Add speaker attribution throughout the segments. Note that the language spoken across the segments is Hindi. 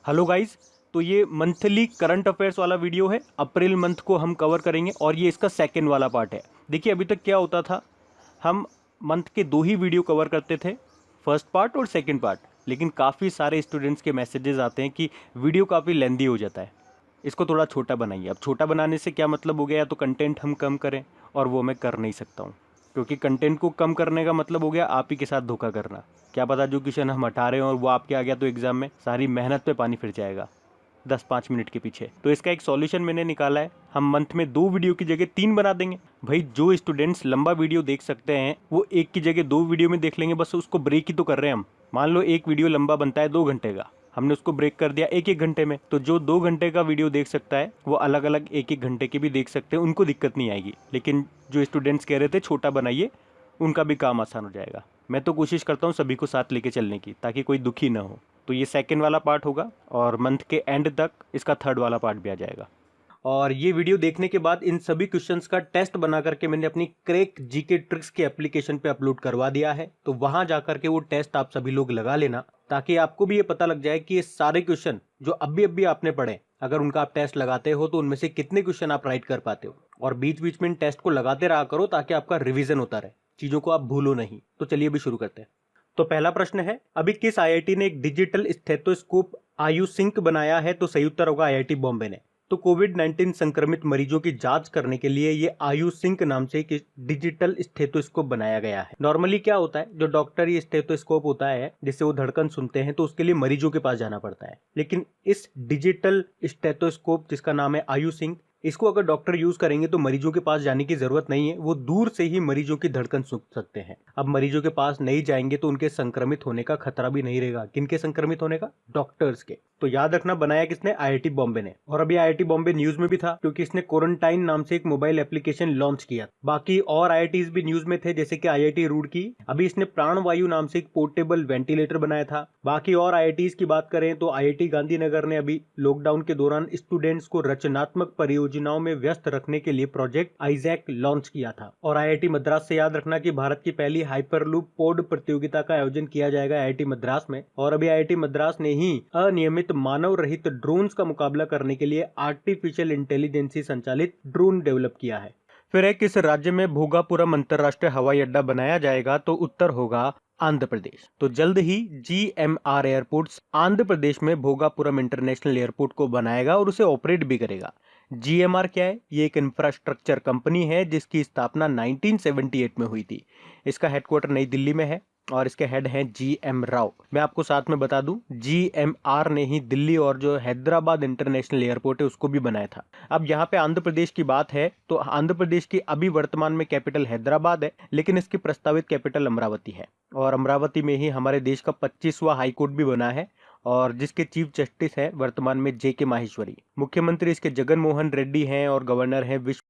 Speaker 1: Hello guys. तो ये मंथली करंट अफेयर्स वाला वीडियो है। अप्रैल मंथ को हम कवर करेंगे और ये इसका सेकेंड वाला पार्ट है। देखिए अभी तक क्या होता था, हम मंथ के दो ही वीडियो कवर करते थे, फर्स्ट पार्ट और सेकेंड पार्ट। लेकिन काफ़ी सारे स्टूडेंट्स के मैसेजेस आते हैं कि वीडियो काफ़ी लेंदी हो जाता है, इसको थोड़ा छोटा बनाइए। अब छोटा बनाने से क्या मतलब हो गया, या तो कंटेंट हम कम करें, और वो मैं कर नहीं सकता हूँ, क्योंकि कंटेंट को कम करने का मतलब हो गया आप ही के साथ धोखा करना। क्या पता जो क्वेश्चन हम हटा रहे हैं और वो आपके आ गया तो एग्जाम में सारी मेहनत पे पानी फिर जाएगा 10-5 मिनट के पीछे। तो इसका एक सॉल्यूशन मैंने निकाला है, हम मंथ में 2 वीडियो की जगह 3 बना देंगे। भाई जो स्टूडेंट्स लंबा वीडियो देख सकते हैं वो एक की जगह 2 वीडियो में देख लेंगे, बस उसको ब्रेक ही तो कर रहे हैं हम। मान लो एक वीडियो लंबा बनता है 2 घंटे का, हमने उसको ब्रेक कर दिया 1-1 घंटे में, तो जो 2 घंटे का वीडियो देख सकता है वो अलग अलग 1-1 घंटे के भी देख सकते हैं, उनको दिक्कत नहीं आएगी। लेकिन जो स्टूडेंट्स कह रहे थे छोटा बनाइए, उनका भी काम आसान हो जाएगा। मैं तो कोशिश करता हूँ सभी को साथ लेके चलने की, ताकि कोई दुखी ना हो। तो ये सेकेंड वाला पार्ट होगा और मंथ के एंड तक इसका थर्ड वाला पार्ट भी आ जाएगा। और ये वीडियो देखने के बाद इन सभी क्वेश्चंस का टेस्ट बना करके मैंने अपनी क्रैक जीके ट्रिक्स के एप्लीकेशन पे अपलोड करवा दिया है, तो वहां जाकर के वो टेस्ट आप सभी लोग लगा लेना, ताकि आपको भी ये पता लग जाए कि ये सारे क्वेश्चन जो अभी अभी आपने पढ़े, अगर उनका आप टेस्ट लगाते हो तो उनमें से कितने क्वेश्चन आप राइट कर पाते हो। और बीच बीच में इन टेस्ट को लगाते रहा करो, ताकि आपका रिविजन होता रहे, चीजों को आप भूलो नहीं। तो चलिए अभी शुरू करते हैं। तो पहला प्रश्न है, अभी किस आईआईटी ने एक डिजिटल स्टेथोस्कोप आयुसिंक बनाया है? तो सही उत्तर होगा आईआईटी बॉम्बे ने। तो कोविड-19 संक्रमित मरीजों की जांच करने के लिए ये आयुसिंक नाम से एक डिजिटल स्टेथोस्कोप बनाया गया है। नॉर्मली क्या होता है, जो डॉक्टर ये स्टेथोस्कोप होता है जिससे वो धड़कन सुनते हैं, तो उसके लिए मरीजों के पास जाना पड़ता है। लेकिन इस डिजिटल स्टेथोस्कोप जिसका नाम है आयुसिंक, इसको अगर डॉक्टर यूज करेंगे तो मरीजों के पास जाने की जरूरत नहीं है, वो दूर से ही मरीजों की धड़कन सुन सकते हैं। अब मरीजों के पास नहीं जाएंगे तो उनके संक्रमित होने का खतरा भी नहीं रहेगा। किनके संक्रमित होने का? डॉक्टर्स के। तो याद रखना, बनाया किसने? आईआईटी बॉम्बे ने। और अभी आईआईटी बॉम्बे न्यूज में भी था, क्योंकि इसने क्वारंटाइन नाम से एक मोबाइल एप्लीकेशन लॉन्च किया। बाकी और आईआईटीज भी न्यूज में थे, जैसे कि आईआईटी रुड़की, अभी इसने प्राणवायु नाम से एक पोर्टेबल वेंटिलेटर बनाया था। बाकी और आईआईटीज की बात करें तो आईआईटी गांधीनगर ने अभी लॉकडाउन के दौरान स्टूडेंट्स को रचनात्मक परियोजनाओं में व्यस्त रखने के लिए प्रोजेक्ट आइजैक लॉन्च किया था। और आईआईटी मद्रास से याद रखना कि भारत की पहली हाइपरलूप पोड प्रतियोगिता का आयोजन किया जाएगा आईआईटी मद्रास में। और अभी आईआईटी मद्रास ने ही अनियमित मानव रहित ड्रोन्स का मुकाबला करने के लिए आर्टिफिशियल इंटेलिजेंस संचालित ड्रोन डेवलप किया है। फिर है, किस राज्य में भोगापुरम अंतरराष्ट्रीय हवाई अड्डा बनाया जाएगा? तो उत्तर होगा आंध्र प्रदेश। तो जल्द ही जीएमआर एयरपोर्ट्स आंध्र प्रदेश में भोगापुरम इंटरनेशनल एयरपोर्ट को बनाएगा और उसे ऑपरेट भी करेगा। जीएमआर क्या है? ये एक इंफ्रास्ट्रक्चर कंपनी है जिसकी स्थापना 1978 में हुई थी। इसका हेडक्वार्टर नई दिल्ली में है और इसके हेड हैं जीएम राव। मैं आपको साथ में बता दूं, जीएमआर ने ही दिल्ली और जो हैदराबाद इंटरनेशनल एयरपोर्ट है उसको भी बनाया था। अब यहाँ पे आंध्र प्रदेश की बात है, तो आंध्र प्रदेश की अभी वर्तमान में कैपिटल हैदराबाद है, लेकिन इसकी प्रस्तावित कैपिटल अमरावती है। और अमरावती में ही हमारे देश का 25वां हाईकोर्ट भी बना है, और जिसके चीफ जस्टिस है वर्तमान में जेके माहेश्वरी। मुख्यमंत्री इसके जगन मोहन रेड्डी हैं और गवर्नर हैं विश्व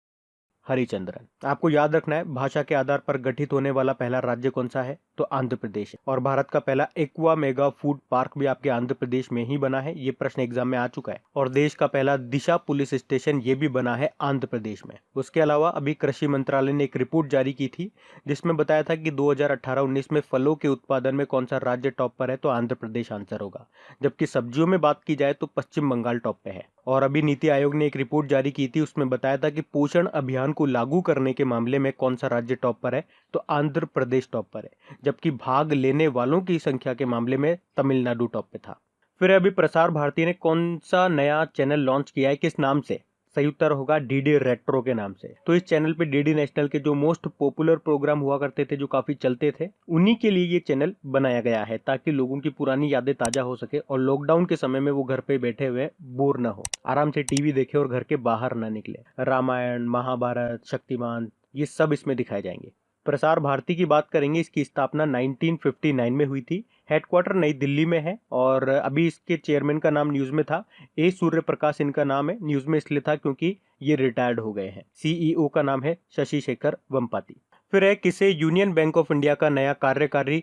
Speaker 1: हरिचंद्रन। आपको याद रखना है, भाषा के आधार पर गठित होने वाला पहला राज्य कौन सा है? तो आंध्र प्रदेश है। और भारत का पहला एक्वा मेगा फूड पार्क भी आपके आंध्र प्रदेश में ही बना है। ये प्रश्न एग्जाम में आ चुका है। और देश का पहला दिशा पुलिस स्टेशन ये भी बना है आंध्र प्रदेश में। उसके अलावा अभी कृषि मंत्रालय ने एक रिपोर्ट जारी की थी, जिसमें बताया था कि 2018-19 में फलों के उत्पादन में कौन सा राज्य टॉप पर है? तो आंध्र प्रदेश आंसर होगा। जबकि सब्जियों में बात की जाए तो पश्चिम बंगाल टॉप पे है। और अभी नीति आयोग ने एक रिपोर्ट जारी की थी, उसमें बताया था कि पोषण अभियान को लागू करने के मामले में कौन सा राज्य टॉप पर है? तो आंध्र प्रदेश टॉप पर है। जबकि भाग लेने वालों की संख्या के मामले में तमिलनाडु टॉप पे था। फिर अभी प्रसार भारती ने कौन सा नया चैनल लॉन्च किया है, किस नाम से? सही उत्तर होगा डीडी रेट्रो के नाम से। तो इस चैनल पे डीडी नेशनल के जो मोस्ट पॉपुलर प्रोग्राम हुआ करते थे, जो काफी चलते थे, उन्हीं के लिए ये चैनल बनाया गया है, ताकि लोगों की पुरानी यादें ताजा हो सके और लॉकडाउन के समय में वो घर पे बैठे हुए बोर ना हो, आराम से टीवी देखे और घर के बाहर ना निकले। रामायण, महाभारत, शक्तिमान, ये सब इसमें दिखाए जाएंगे। प्रसार भारती की बात करेंगे, इसकी स्थापना 1959 में हुई थी। हेडक्वार्टर नई दिल्ली में है और अभी इसके चेयरमैन का नाम न्यूज में था ए सूर्य प्रकाश, इनका नाम है। न्यूज में इसलिए था क्योंकि ये रिटायर्ड हो गए हैं। सीईओ का नाम है शशि शेखर वेम्पाती। फिर है, किसे यूनियन बैंक ऑफ इंडिया का नया कार्यकारी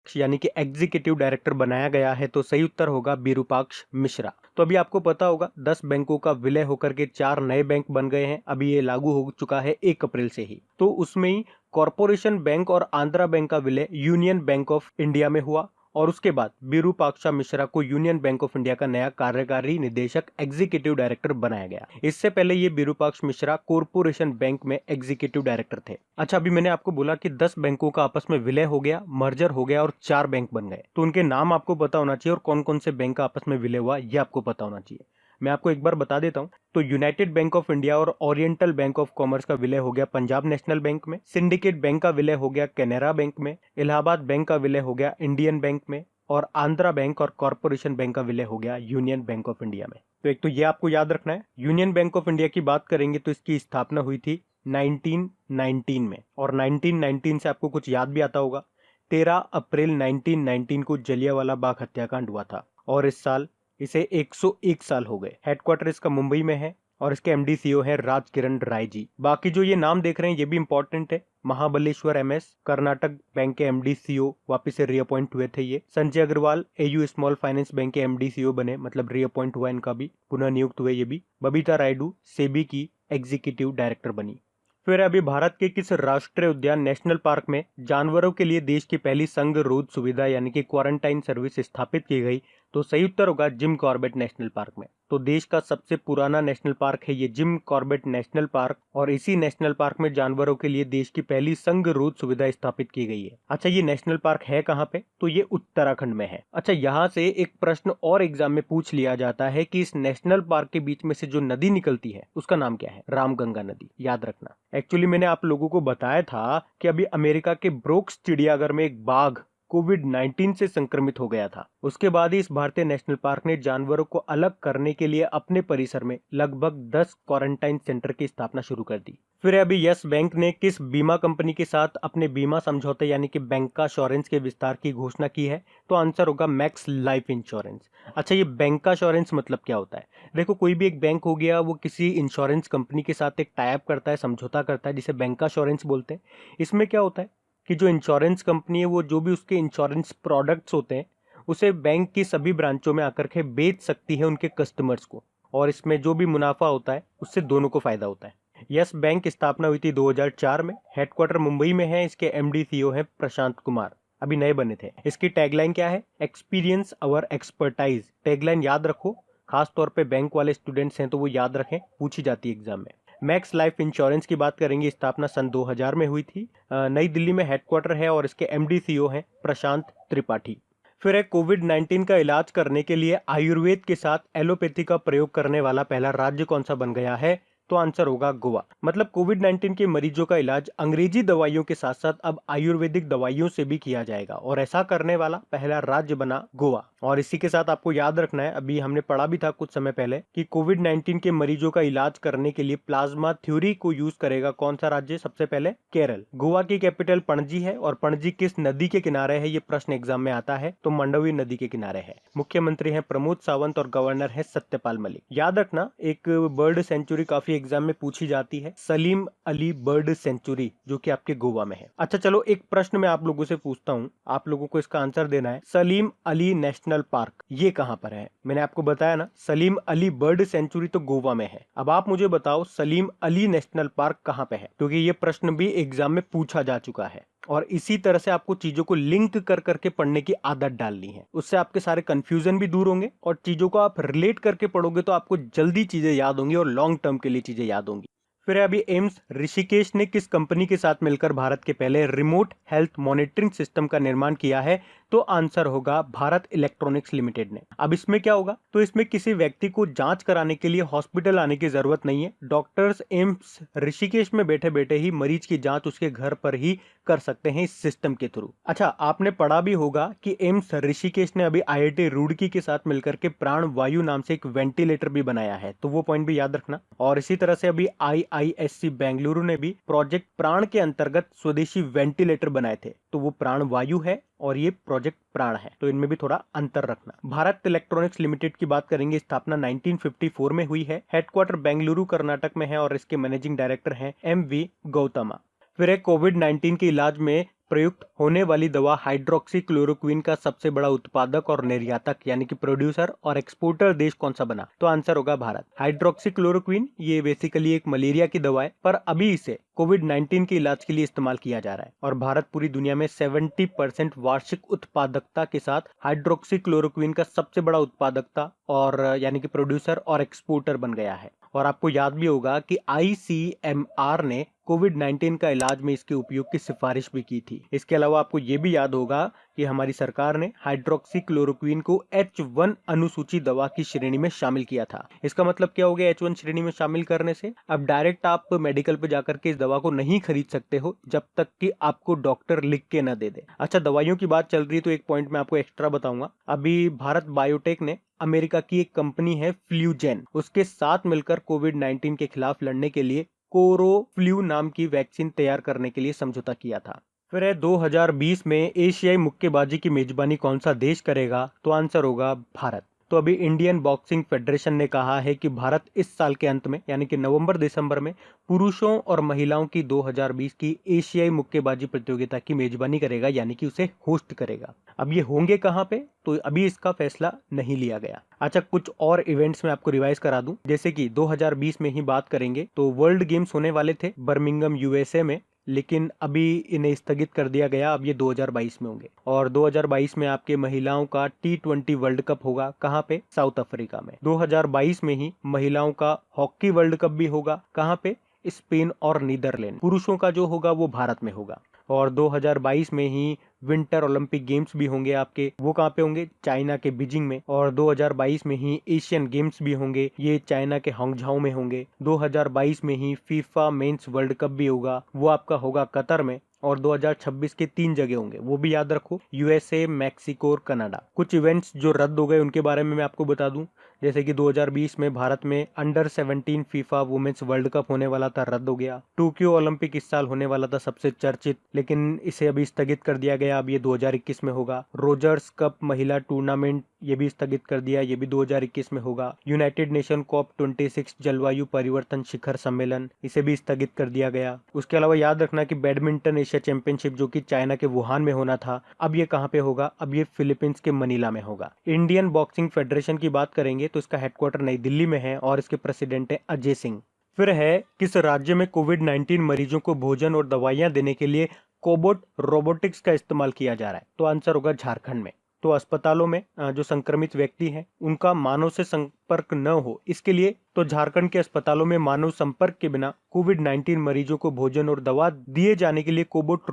Speaker 1: यानी कि एग्जीक्यूटिव डायरेक्टर बनाया गया है? तो सही उत्तर होगा विरूपाक्ष मिश्रा। तो अभी आपको पता होगा 10 बैंकों का विलय होकर के 4 नए बैंक बन गए हैं। अभी ये लागू हो चुका है 1 अप्रैल से ही। तो उसमें ही कॉरपोरेशन बैंक और आंध्रा बैंक का विलय यूनियन बैंक ऑफ इंडिया में हुआ, और उसके बाद विरूपाक्षा मिश्रा को यूनियन बैंक ऑफ इंडिया का नया कार्यकारी निदेशक एग्जीक्यूटिव डायरेक्टर बनाया गया। इससे पहले ये विरूपाक्ष मिश्रा कॉरपोरेशन बैंक में एग्जीक्यूटिव डायरेक्टर थे। अच्छा, अभी मैंने आपको बोला कि 10 बैंकों का आपस में विलय हो गया, मर्जर हो गया और 4 बैंक बन गए, तो उनके नाम आपको पता होना चाहिए और कौन कौन से बैंक का आपस में विलय हुआ ये आपको पता होना चाहिए। मैं आपको एक बार बता देता हूं। तो यूनाइटेड बैंक ऑफ इंडिया और ओरिएंटल बैंक ऑफ कॉमर्स का विलय हो गया पंजाब नेशनल बैंक में, सिंडिकेट बैंक का विलय हो गया कैनरा बैंक में, इलाहाबाद बैंक का विलय हो गया इंडियन बैंक में और आंध्रा बैंक और कॉर्पोरेशन बैंक का विलय हो गया यूनियन बैंक ऑफ इंडिया में। तो एक तो ये आपको याद रखना है। यूनियन बैंक ऑफ इंडिया की बात करेंगे तो इसकी स्थापना हुई थी 1919 में और 1919 से आपको कुछ याद भी आता होगा। 13 अप्रैल 1919 को जलियांवाला बाग हत्याकांड हुआ था और इस साल इसे 101 साल हो गए। हेडक्वार्टर इसका मुंबई में है और इसके एमडी सीईओ है राज किरण राय जी। बाकी जो ये नाम देख रहे हैं ये भी इंपॉर्टेंट है। महाबलेश्वर एमएस कर्नाटक बैंक के एमडी सीईओ वापस से रीअपॉइंट हुए थे ये। Sanjay Agarwal AU small finance bank के एमडी सीईओ बने, मतलब रीअपॉइंट हुआ इनका भी, पुनः नियुक्त हुए ये भी। बबीता रायडू सेबी की एग्जीक्यूटिव डायरेक्टर बनी। फिर अभी भारत के किस राष्ट्रीय उद्यान नेशनल पार्क में जानवरों के लिए देश की पहली संगरोध सुविधा यानी कि क्वारंटाइन सर्विस स्थापित की गई? तो सही उत्तर होगा जिम कॉर्बेट नेशनल पार्क में। तो देश का सबसे पुराना नेशनल पार्क है ये जिम कॉर्बेट नेशनल पार्क और इसी नेशनल पार्क में जानवरों के लिए देश की पहली संगरोध सुविधा स्थापित की गई है। अच्छा, ये नेशनल पार्क है कहाँ पे? तो ये उत्तराखंड में है। अच्छा, यहाँ से एक प्रश्न और एग्जाम में पूछ लिया जाता है कि इस नेशनल पार्क के बीच में से जो नदी निकलती है उसका नाम क्या है? रामगंगा नदी, याद रखना। एक्चुअली मैंने आप लोगों को बताया था कि अभी अमेरिका के ब्रोक्स चिड़ियाघर में एक बाघ कोविड-19 से संक्रमित हो गया था। उसके बाद ही इस भारतीय नेशनल पार्क ने जानवरों को अलग करने के लिए अपने परिसर में लगभग 10 क्वारंटाइन सेंटर की स्थापना शुरू कर दी। फिर अभी यस बैंक ने किस बीमा कंपनी के साथ अपने बीमा समझौते यानी कि बैंकाश्योरेंस के विस्तार की घोषणा की है? तो आंसर होगा मैक्स लाइफ इंश्योरेंस। अच्छा, ये बैंकाश्योरेंस मतलब क्या होता है? देखो, कोई भी एक बैंक हो गया वो किसी इंश्योरेंस कंपनी के साथ एक टाई अप करता है, समझौता करता है, जिसे बैंकाश्योरेंस बोलते हैं। इसमें क्या होता है कि जो इंश्योरेंस कंपनी है वो जो भी उसके इंश्योरेंस प्रोडक्ट्स होते हैं उसे बैंक की सभी ब्रांचों में आकर के बेच सकती है उनके कस्टमर्स को, और इसमें जो भी मुनाफा होता है उससे दोनों को फायदा होता है। यस बैंक की स्थापना हुई थी 2004 में। हेडक्वार्टर मुंबई में है। इसके एमडी सीईओ है प्रशांत कुमार, अभी नए बने थे। इसकी टैगलाइन क्या है? एक्सपीरियंस अवर एक्सपर्टाइज। टैगलाइन याद रखो, खास तौर पे बैंक वाले स्टूडेंट्स हैं तो वो याद रखें, पूछी जाती है एग्जाम में। मैक्स लाइफ इंश्योरेंस की बात करेंगे, स्थापना सन 2000 में हुई थी। नई दिल्ली में हेडक्वार्टर है और इसके एमडी सीईओ हैं प्रशांत त्रिपाठी। फिर है कोविड-19 का इलाज करने के लिए आयुर्वेद के साथ एलोपैथी का प्रयोग करने वाला पहला राज्य कौन सा बन गया है? तो आंसर होगा गोवा। मतलब कोविड-19 के मरीजों का इलाज अंग्रेजी दवाइयों के साथ साथ अब आयुर्वेदिक दवाइयों से भी किया जाएगा और ऐसा करने वाला पहला राज्य बना गोवा। और इसी के साथ आपको याद रखना है, अभी हमने पढ़ा भी था कुछ समय पहले कि कोविड-19 के मरीजों का इलाज करने के लिए प्लाज्मा थ्योरी को यूज करेगा कौन सा राज्य? सबसे पहले केरल। गोवा की कैपिटल पणजी है और पणजी किस नदी के किनारे है? ये प्रश्न एग्जाम में आता है, तो मंडवी नदी के किनारे है। मुख्यमंत्री है प्रमोद सावंत और गवर्नर है सत्यपाल मलिक। याद रखना, एक बर्ड सेंचुरी काफी एग्जाम में पूछी जाती है, सलीम अली बर्ड सेंचुरी, जो कि आपके गोवा में है। अच्छा चलो, एक प्रश्न मैं आप लोगों से पूछता हूँ, आप लोगों को इसका आंसर देना है। सलीम अली नेशनल पार्क ये कहाँ पर है? मैंने आपको बताया ना, सलीम अली बर्ड सेंचुरी तो गोवा में है। अब आप मुझे बताओ सलीम अली नेशनल पार्क कहाँ पे है, क्योंकि ये प्रश्न भी एग्जाम में पूछा जा चुका है। और इसी तरह से आपको चीजों को लिंक कर करके पढ़ने की आदत डालनी है, उससे आपके सारे कंफ्यूजन भी दूर होंगे और चीजों को आप रिलेट करके पढ़ोगे तो आपको जल्दी चीजें याद होंगी और लॉन्ग टर्म के लिए चीजें याद होंगी। फिर अभी एम्स ऋषिकेश ने किस कंपनी के साथ मिलकर भारत के पहले रिमोट हेल्थ मॉनिटरिंग सिस्टम का निर्माण किया है? तो आंसर होगा भारत इलेक्ट्रॉनिक्स लिमिटेड ने। अब इसमें क्या होगा? तो इसमें किसी व्यक्ति को जांच कराने के लिए हॉस्पिटल आने की जरूरत नहीं है। डॉक्टर्स एम्स ऋषिकेश में बैठे बैठे ही मरीज की जांच उसके घर पर ही कर सकते हैं इस सिस्टम के थ्रू। अच्छा, आपने पढ़ा भी होगा कि एम्स ऋषिकेश ने अभी IIT रुड़की के साथ मिलकर के प्राण वायु नाम से एक वेंटिलेटर भी बनाया है, तो वो पॉइंट भी याद रखना। और इसी तरह से अभी IISc बेंगलुरु ने भी प्रोजेक्ट प्राण के अंतर्गत स्वदेशी वेंटिलेटर बनाए थे, तो वो प्राण वायु है और ये प्रोजेक्ट प्राण है, तो इनमें भी थोड़ा अंतर रखना। भारत इलेक्ट्रॉनिक्स लिमिटेड की बात करेंगे, स्थापना 1954 में हुई है। हेडक्वार्टर बेंगलुरु कर्नाटक में है और इसके मैनेजिंग डायरेक्टर हैं MV गौतमा। फिर है कोविड-19 के इलाज में प्रयुक्त होने वाली दवा हाइड्रोक्सीक्लोरोक्विन का सबसे बड़ा उत्पादक और निर्यातक यानी कि प्रोड्यूसर और एक्सपोर्टर देश कौन सा बना? तो आंसर होगा भारत। हाइड्रोक्सीक्लोरोक्विन ये बेसिकली एक मलेरिया की दवा है, पर अभी इसे कोविड-19 के इलाज के लिए इस्तेमाल किया जा रहा है और भारत पूरी दुनिया में 70% वार्षिक उत्पादकता के साथ हाइड्रोक्सीक्लोरोक्विन का सबसे बड़ा उत्पादकता और यानी कि प्रोड्यूसर और एक्सपोर्टर बन गया है। और आपको याद भी होगा कि ICMR ने कोविड-19 का इलाज में इसके उपयोग की सिफारिश भी की थी। इसके अलावा आपको ये भी याद होगा कि हमारी सरकार ने हाइड्रोक्सीक्लोरोक्विन को H1 अनुसूची दवा की श्रेणी में शामिल किया था। इसका मतलब क्या हो गया H1 श्रेणी में शामिल करने से? अब डायरेक्ट आप मेडिकल पे जाकर के इस दवा को नहीं खरीद सकते हो जब तक कि आपको डॉक्टर लिख के न दे दे। अच्छा, दवाइयों की बात चल रही है तो एक पॉइंट मैं आपको एक्स्ट्रा बताऊंगा। अभी भारत बायोटेक ने अमेरिका की एक कंपनी है फ्लूजेन, उसके साथ मिलकर कोविड-19 के खिलाफ लड़ने के लिए कोरोफ्लू नाम की वैक्सीन तैयार करने के लिए समझौता किया था। फिर है 2020 में एशियाई मुक्केबाजी की मेजबानी कौन सा देश करेगा? तो आंसर होगा भारत। तो अभी इंडियन बॉक्सिंग फेडरेशन ने कहा है कि भारत इस साल के अंत में यानी कि नवंबर दिसंबर में पुरुषों और महिलाओं की 2020 की एशियाई मुक्केबाजी प्रतियोगिता की मेजबानी करेगा, यानी कि उसे होस्ट करेगा। अब ये होंगे कहाँ पे? तो अभी इसका फैसला नहीं लिया गया। अच्छा, कुछ और इवेंट्स में आपको रिवाइज करा दूं, जैसे कि 2020 में ही बात करेंगे तो वर्ल्ड गेम्स होने वाले थे बर्मिंघम USA में, लेकिन अभी इन्हें स्थगित कर दिया गया। अब ये 2022 में होंगे। और 2022 में आपके महिलाओं का T20 वर्ल्ड कप होगा। कहाँ पे? साउथ अफ्रीका में। 2022 में ही महिलाओं का हॉकी वर्ल्ड कप भी होगा। कहाँ पे? स्पेन और नीदरलैंड। पुरुषों का जो होगा वो भारत में होगा। और 2022 में ही विंटर ओलंपिक गेम्स भी होंगे आपके। वो कहाँ पे होंगे? चाइना के बीजिंग में। और 2022 में ही एशियन गेम्स भी होंगे, ये चाइना के हांगझाओ में होंगे। 2022 में ही फीफा मेंस वर्ल्ड कप भी होगा, वो आपका होगा कतर में। और 2026 के 3 जगह होंगे, वो भी याद रखो, USA, मैक्सिको और कनाडा। कुछ इवेंट्स जो रद्द हो गए उनके बारे में मैं आपको बता दूं, जैसे कि 2020 में भारत में under 17 FIFA women's world cup होने वाला था, रद्द हो गया। टोक्यो ओलंपिक इस साल होने वाला था सबसे चर्चित, लेकिन इसे अभी स्थगित कर दिया गया। अब ये 2021 में होगा। रोजर्स कप महिला टूर्नामेंट ये भी स्थगित कर दिया, ये भी 2021 में होगा। यूनाइटेड नेशन कॉप 26 जलवायु परिवर्तन शिखर सम्मेलन, इसे भी स्थगित कर दिया गया। उसके अलावा याद रखना कि बैडमिंटन एशिया चैंपियनशिप जो कि चाइना के वुहान में होना था, अब ये कहाँ पे होगा? अब ये फिलीपींस के मनीला में होगा। इंडियन बॉक्सिंग फेडरेशन की बात करेंगे तो इसका हेडक्वार्टर नई दिल्ली में है और इसके प्रेसिडेंट है अजय सिंह। फिर है किस राज्य में कोविड-19 मरीजों को भोजन और दवाइयां देने के लिए कोबोट रोबोटिक्स का इस्तेमाल किया जा रहा है? तो आंसर होगा झारखंड में। तो अस्पतालों में जो संक्रमित व्यक्ति हैं उनका मानव से संपर्क न हो, इसके लिए तो झारखंड के अस्पतालों में मानव संपर्क के बिना कोविड-19 मरीजों को भोजन और दवा दिए जाने के लिए कोबोट